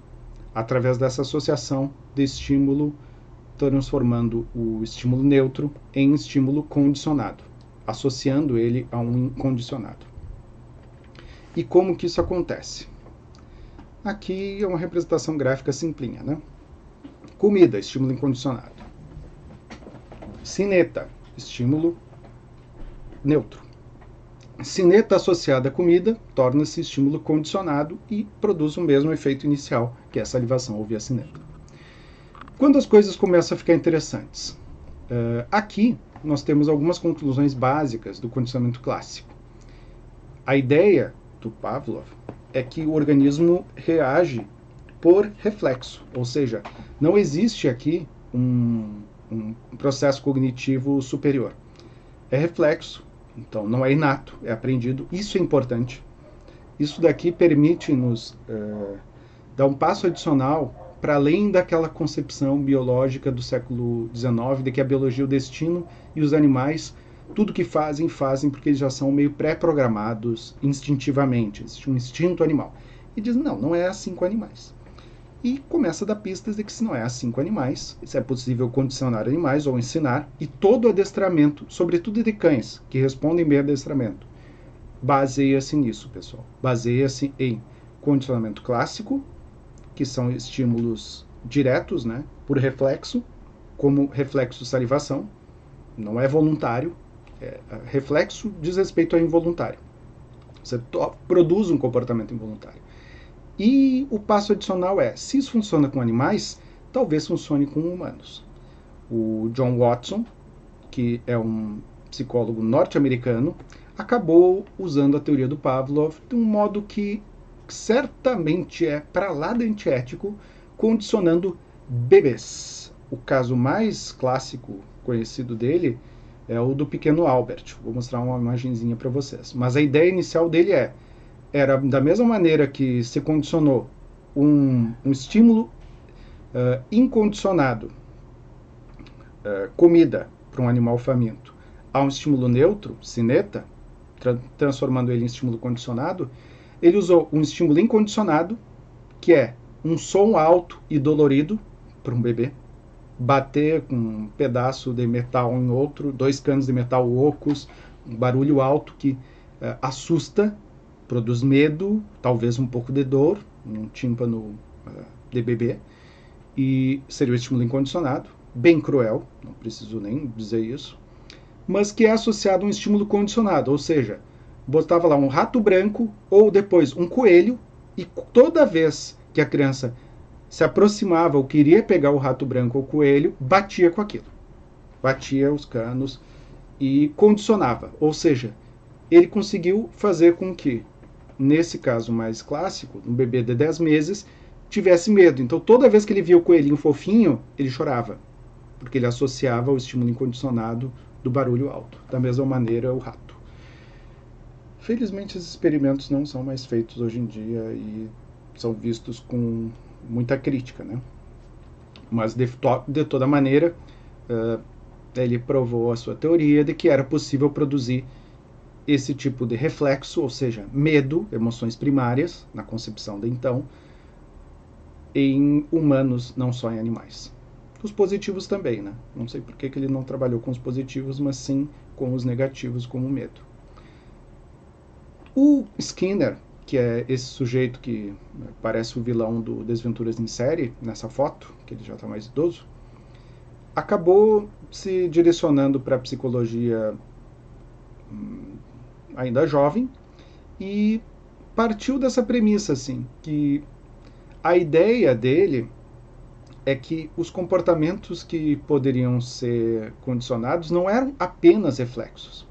através dessa associação de estímulo, transformando o estímulo neutro em estímulo condicionado, associando ele a um incondicionado. E como que isso acontece? Aqui é uma representação gráfica simplinha, né? Comida, estímulo incondicionado. Sineta, estímulo neutro. Sineta associada à comida torna-se estímulo condicionado e produz o mesmo efeito inicial, que é a salivação ou via sineta. Quando as coisas começam a ficar interessantes? Aqui nós temos algumas conclusões básicas do condicionamento clássico. A ideia do Pavlov é que o organismo reage por reflexo, ou seja, não existe aqui um processo cognitivo superior. É reflexo, então não é inato, é aprendido. Isso é importante. Isso daqui permite-nos dar um passo adicional para além daquela concepção biológica do século XIX, de que a biologia é o destino e os animais, tudo que fazem porque eles já são meio pré-programados instintivamente. Existe um instinto animal. E diz, não é assim com animais. E começa a dar pistas de que se não é assim com animais, se é possível condicionar animais ou ensinar, e todo adestramento, sobretudo de cães, que respondem bem ao adestramento, baseia-se nisso, pessoal. Baseia-se em condicionamento clássico, que são estímulos diretos, né, por reflexo, como reflexo salivação, não é voluntário, reflexo diz respeito ao involuntário. Você produz um comportamento involuntário. E o passo adicional é, se isso funciona com animais, talvez funcione com humanos. O John Watson, que é um psicólogo norte-americano, acabou usando a teoria do Pavlov de um modo que certamente é para lá de antiético, condicionando bebês. O caso mais clássico conhecido dele é o do pequeno Albert. Vou mostrar uma imagenzinha para vocês. Mas a ideia inicial dele era da mesma maneira que se condicionou um estímulo incondicionado, comida para um animal faminto, a um estímulo neutro, sineta, transformando ele em estímulo condicionado, ele usou um estímulo incondicionado, que é um som alto e dolorido para um bebê, bater com um pedaço de metal em outro, 2 canos de metal ocos, um barulho alto que assusta, produz medo, talvez um pouco de dor, um tímpano de bebê, e seria o estímulo incondicionado, bem cruel, não preciso nem dizer isso, mas que é associado a um estímulo condicionado, ou seja, botava lá um rato branco ou depois um coelho, e toda vez que a criança se aproximava ou queria pegar o rato branco ou o coelho, batia com aquilo. Batia os canos e condicionava. Ou seja, ele conseguiu fazer com que, nesse caso mais clássico, um bebê de 10 meses, tivesse medo. Então, toda vez que ele via o coelhinho fofinho, ele chorava, porque ele associava o estímulo incondicionado do barulho alto. Da mesma maneira, o rato. Felizmente, esses experimentos não são mais feitos hoje em dia e são vistos com muita crítica, né? Mas de toda maneira, ele provou a sua teoria de que era possível produzir esse tipo de reflexo, ou seja, medo, emoções primárias, na concepção de então, em humanos, não só em animais. Os positivos também, né? Não sei por que ele não trabalhou com os positivos, mas sim com os negativos, como o medo. O Skinner, que é esse sujeito que parece o vilão do Desventuras em Série, nessa foto, que ele já está mais idoso, acabou se direcionando para a psicologia ainda jovem e partiu dessa premissa, assim, que a ideia dele é que os comportamentos que poderiam ser condicionados não eram apenas reflexos.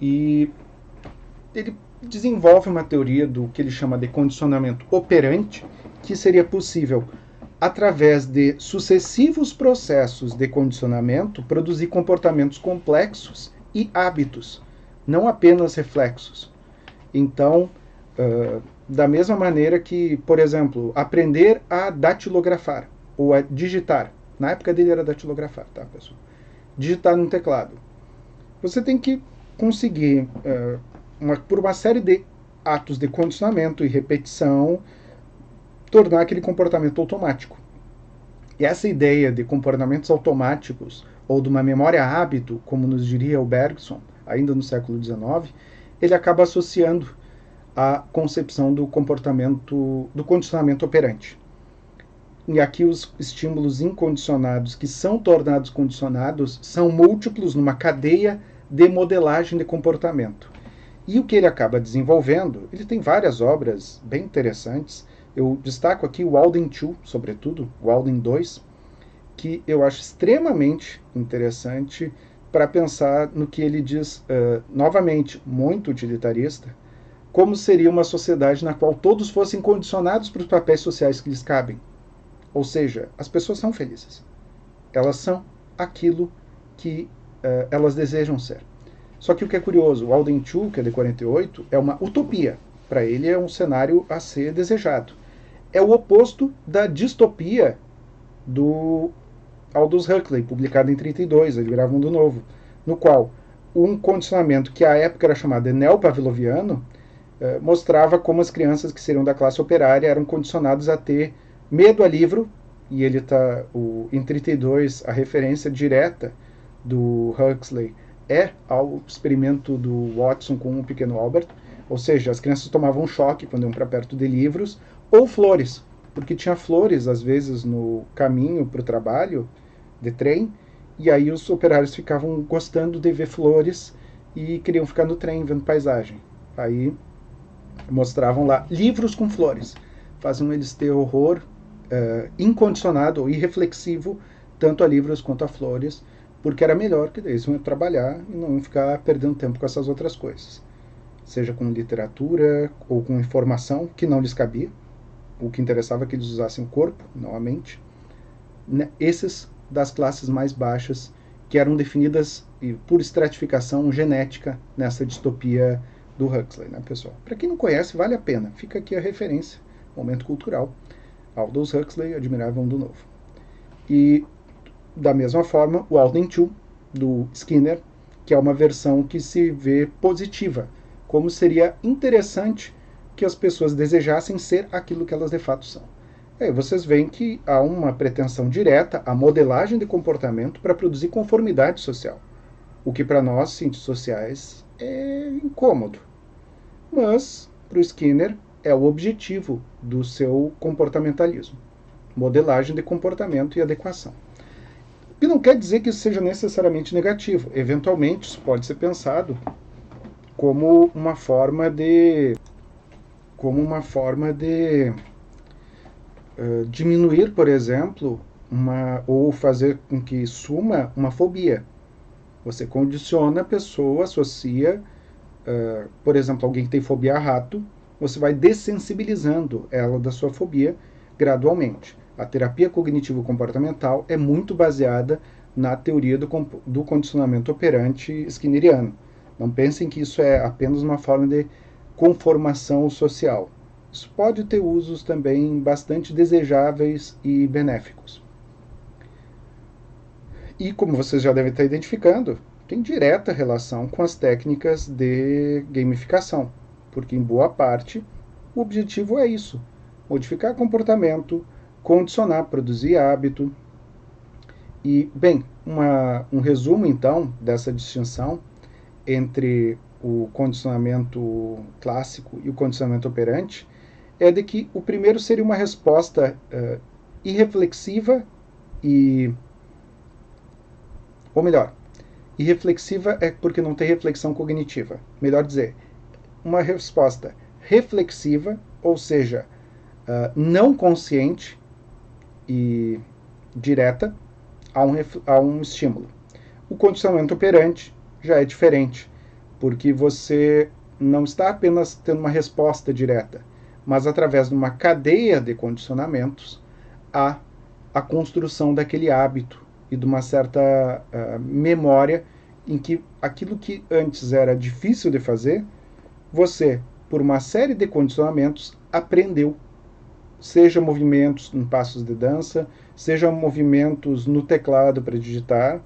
E ele desenvolve uma teoria do que ele chama de condicionamento operante, que seria possível, através de sucessivos processos de condicionamento, produzir comportamentos complexos e hábitos, não apenas reflexos. Então, da mesma maneira que, por exemplo, aprender a datilografar ou a digitar. Na época dele era datilografar, tá, pessoal? Digitar no teclado. Você tem que conseguir, por uma série de atos de condicionamento e repetição, tornar aquele comportamento automático. E essa ideia de comportamentos automáticos ou de uma memória hábito, como nos diria o Bergson, ainda no século XIX, ele acaba associando a concepção do comportamento, do condicionamento operante. E aqui os estímulos incondicionados que são tornados condicionados são múltiplos numa cadeia de modelagem de comportamento. E o que ele acaba desenvolvendo, ele tem várias obras bem interessantes. Eu destaco aqui o Walden 2, sobretudo, o Walden 2, que eu acho extremamente interessante para pensar no que ele diz, novamente, muito utilitarista, como seria uma sociedade na qual todos fossem condicionados para os papéis sociais que lhes cabem. Ou seja, as pessoas são felizes. Elas são aquilo que elas desejam ser. Só que o que é curioso, o Walden 2, que é de 48, é uma utopia. Para ele é um cenário a ser desejado. É o oposto da distopia do Aldous Huxley, publicado em 32, ele grava um Mundo Novo, no qual um condicionamento que à época era chamado de neo-pavloviano mostrava como as crianças que seriam da classe operária eram condicionadas a ter medo a livro, e ele está, em 32, a referência direta do Huxley é ao experimento do Watson com o pequeno Albert, ou seja, as crianças tomavam um choque quando iam para perto de livros, ou flores, porque tinha flores, às vezes, no caminho para o trabalho de trem, e aí os operários ficavam gostando de ver flores e queriam ficar no trem vendo paisagem. Aí mostravam lá livros com flores, faziam eles ter horror incondicionado ou irreflexivo tanto a livros quanto a flores, porque era melhor que eles iam trabalhar e não iam ficar perdendo tempo com essas outras coisas, seja com literatura ou com informação que não lhes cabia. O que interessava é que eles usassem o corpo, não a mente. Esses das classes mais baixas, que eram definidas por estratificação genética nessa distopia do Huxley, né, pessoal? Para quem não conhece, vale a pena. Fica aqui a referência, momento cultural. Aldous Huxley, Admirável Mundo Novo. E, da mesma forma, o Walden 2, do Skinner, que é uma versão que se vê positiva, como seria interessante que as pessoas desejassem ser aquilo que elas de fato são. Aí vocês veem que há uma pretensão direta à modelagem de comportamento para produzir conformidade social, o que para nós, cientistas sociais, é incômodo. Mas, para o Skinner, é o objetivo do seu comportamentalismo. Modelagem de comportamento e adequação. E não quer dizer que isso seja necessariamente negativo. Eventualmente, isso pode ser pensado como uma forma de diminuir, por exemplo, ou fazer com que suma uma fobia. Você condiciona a pessoa, associa, por exemplo, alguém que tem fobia a rato, você vai dessensibilizando ela da sua fobia gradualmente. A terapia cognitivo-comportamental é muito baseada na teoria do condicionamento operante skinneriano. Não pensem que isso é apenas uma forma de conformação social. Isso pode ter usos também bastante desejáveis e benéficos. E como vocês já devem estar identificando, tem direta relação com as técnicas de gamificação, porque em boa parte o objetivo é isso: modificar comportamento, condicionar, produzir hábito. E, bem, um resumo então dessa distinção entre o condicionamento clássico e o condicionamento operante é de que o primeiro seria uma resposta irreflexiva ou melhor, irreflexiva é porque não tem reflexão cognitiva. Melhor dizer, uma resposta reflexiva, ou seja, não consciente e direta a um estímulo. O condicionamento operante já é diferente, porque você não está apenas tendo uma resposta direta, mas através de uma cadeia de condicionamentos há a construção daquele hábito e de uma certa memória em que aquilo que antes era difícil de fazer, você, por uma série de condicionamentos, aprendeu. Seja movimentos em passos de dança, seja movimentos no teclado para digitar,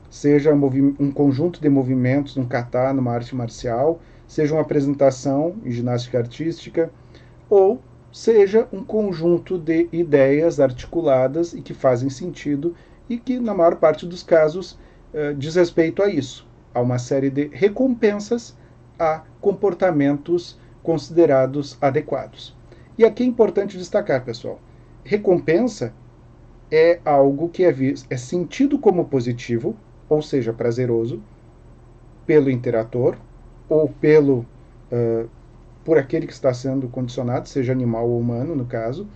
seja um conjunto de movimentos num kata, numa arte marcial, seja uma apresentação em ginástica artística, ou seja um conjunto de ideias articuladas e que fazem sentido e que, na maior parte dos casos, diz respeito a isso, a uma série de recompensas a comportamentos considerados adequados. E aqui é importante destacar, pessoal, recompensa é algo que é sentido como positivo, ou seja, prazeroso, pelo interator ou por aquele que está sendo condicionado, seja animal ou humano, no caso,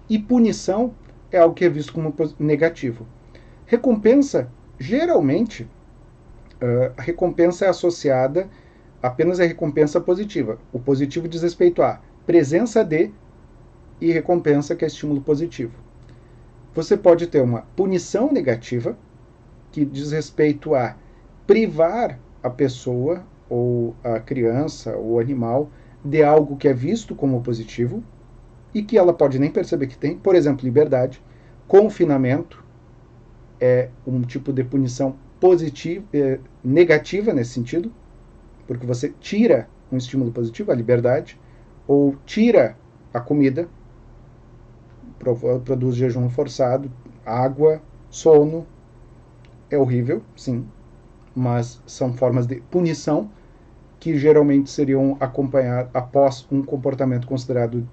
e punição é algo que é visto como negativo. Recompensa, geralmente, a recompensa é associada apenas à recompensa positiva. O positivo diz respeito à presença de e recompensa, que é estímulo positivo. Você pode ter uma punição negativa, que diz respeito a privar a pessoa, ou a criança, ou o animal, de algo que é visto como positivo e que ela pode nem perceber que tem, por exemplo, liberdade. Confinamento é um tipo de punição positiva, negativa nesse sentido, porque você tira um estímulo positivo, a liberdade, ou tira a comida, produz jejum forçado, água, sono. É horrível, sim, mas são formas de punição que geralmente seriam acompanhadas após um comportamento considerado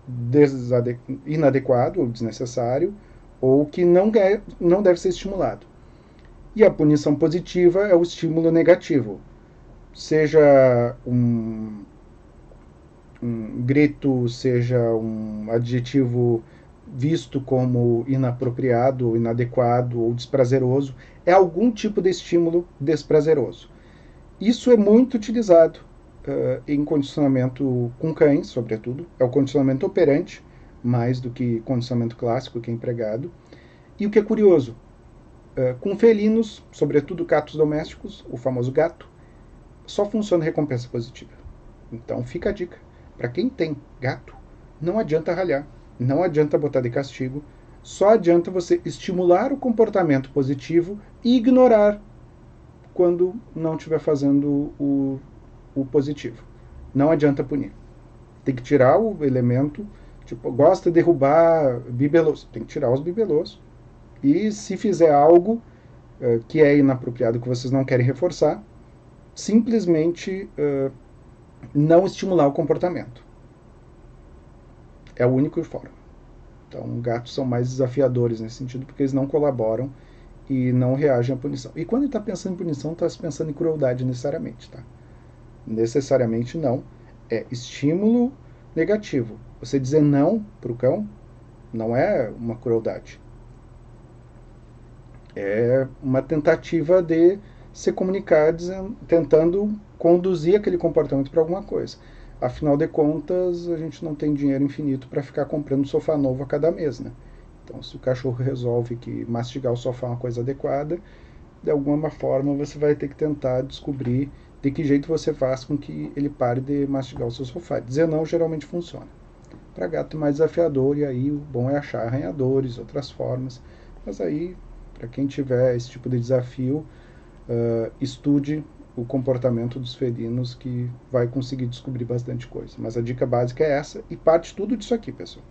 inadequado ou desnecessário, ou que não deve ser estimulado. E a punição positiva é o estímulo negativo, seja um grito, seja um adjetivo visto como inapropriado, inadequado ou desprazeroso, é algum tipo de estímulo desprazeroso. Isso é muito utilizado em condicionamento com cães, sobretudo. É o condicionamento operante, mais do que condicionamento clássico, que é empregado. E o que é curioso, com felinos, sobretudo gatos domésticos, o famoso gato, só funciona recompensa positiva. Então fica a dica. Para quem tem gato, não adianta ralhar, não adianta botar de castigo, só adianta você estimular o comportamento positivo e ignorar quando não estiver fazendo o positivo. Não adianta punir. Tem que tirar o elemento Tipo, gosta de derrubar bibelôs, tem que tirar os bibelôs. E se fizer algo que é inapropriado, que vocês não querem reforçar, simplesmente não estimular o comportamento. É a única forma. Então, gatos são mais desafiadores nesse sentido, porque eles não colaboram e não reagem à punição. E quando ele está pensando em punição, está pensando em crueldade necessariamente, tá? Necessariamente não. É estímulo negativo. Você dizer não para o cão não é uma crueldade. É uma tentativa de se comunicar, tentando conduzir aquele comportamento para alguma coisa. Afinal de contas, a gente não tem dinheiro infinito para ficar comprando sofá novo a cada mês, né? Então, se o cachorro resolve que mastigar o sofá é uma coisa adequada, de alguma forma você vai ter que tentar descobrir de que jeito você faz com que ele pare de mastigar o seu sofá. Dizer não geralmente funciona. Para gato é mais desafiador, e aí o bom é achar arranhadores, outras formas. Mas aí, para quem tiver esse tipo de desafio, estude o comportamento dos felinos, que vai conseguir descobrir bastante coisa. Mas a dica básica é essa, e parte tudo disso aqui, pessoal.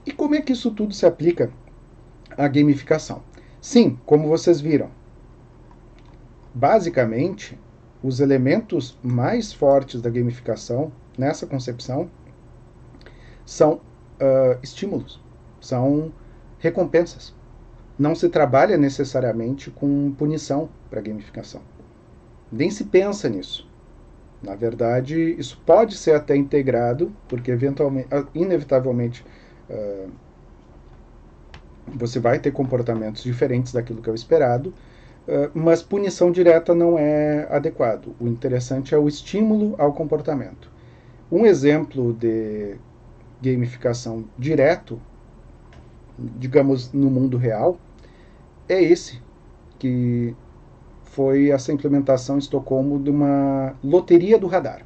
E como é que isso tudo se aplica à gamificação? Sim, como vocês viram, basicamente, os elementos mais fortes da gamificação, nessa concepção, são estímulos, são recompensas. Não se trabalha necessariamente com punição para gamificação. Nem se pensa nisso. Na verdade, isso pode ser até integrado, porque inevitavelmente você vai ter comportamentos diferentes daquilo que é o esperado, mas punição direta não é adequado. O interessante é o estímulo ao comportamento. Um exemplo de gamificação direto, digamos, no mundo real, é esse, que foi essa implementação em Estocolmo de uma loteria do radar.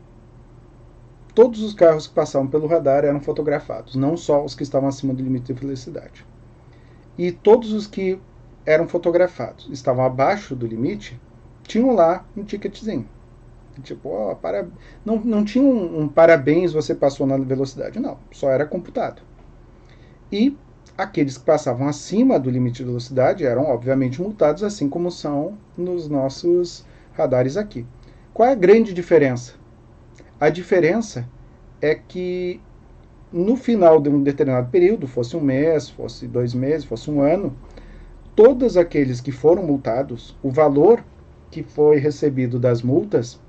Todos os carros que passavam pelo radar eram fotografados, não só os que estavam acima do limite de velocidade. E todos os que eram fotografados, estavam abaixo do limite, tinham lá um ticketzinho. Tipo, não tinha um parabéns, você passou na velocidade. Não, só era computado. E aqueles que passavam acima do limite de velocidade eram, obviamente, multados, assim como são nos nossos radares aqui. Qual é a grande diferença? A diferença é que no final de um determinado período, fosse um mês, fosse 2 meses, fosse um ano, todos aqueles que foram multados, o valor que foi recebido das multas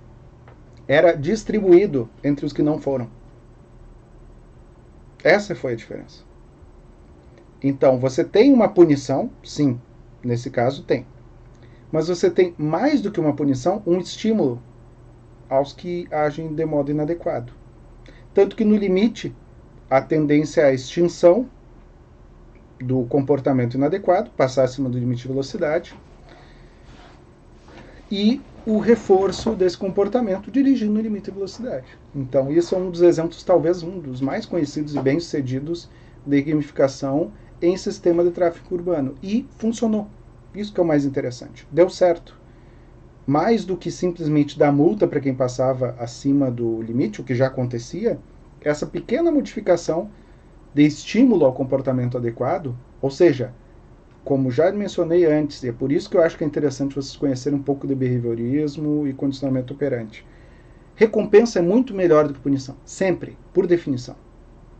era distribuído entre os que não foram. Essa foi a diferença. Então, você tem uma punição, sim, nesse caso tem. Mas você tem, mais do que uma punição, um estímulo aos que agem de modo inadequado. Tanto que, no limite, a tendência é a extinção do comportamento inadequado, passar acima do limite de velocidade, e o reforço desse comportamento dirigindo no limite de velocidade. Então, isso é um dos exemplos, talvez um dos mais conhecidos e bem-sucedidos de gamificação em sistema de tráfego urbano. E funcionou. Isso que é o mais interessante. Deu certo. Mais do que simplesmente dar multa para quem passava acima do limite, o que já acontecia, essa pequena modificação de estímulo ao comportamento adequado, ou seja, como já mencionei antes, e é por isso que eu acho que é interessante vocês conhecerem um pouco de behaviorismo e condicionamento operante. Recompensa é muito melhor do que punição, sempre, por definição.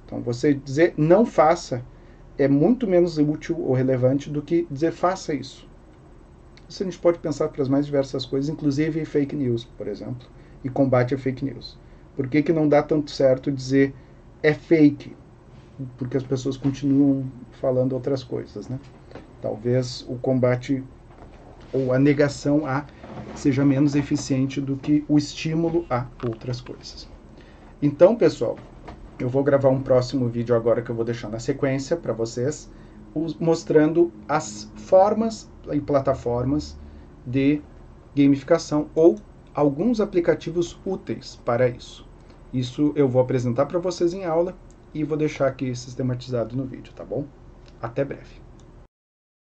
Então, você dizer não faça é muito menos útil ou relevante do que dizer faça isso. Isso a gente pode pensar para as mais diversas coisas, inclusive fake news, por exemplo, e combate a fake news. Por que não dá tanto certo dizer é fake? Porque as pessoas continuam falando outras coisas, né? Talvez o combate ou a negação a seja menos eficiente do que o estímulo a outras coisas. Então, pessoal, eu vou gravar um próximo vídeo agora que eu vou deixar na sequência para vocês, mostrando as formas e plataformas de gamificação ou alguns aplicativos úteis para isso. Isso eu vou apresentar para vocês em aula e vou deixar aqui sistematizado no vídeo, tá bom? Até breve.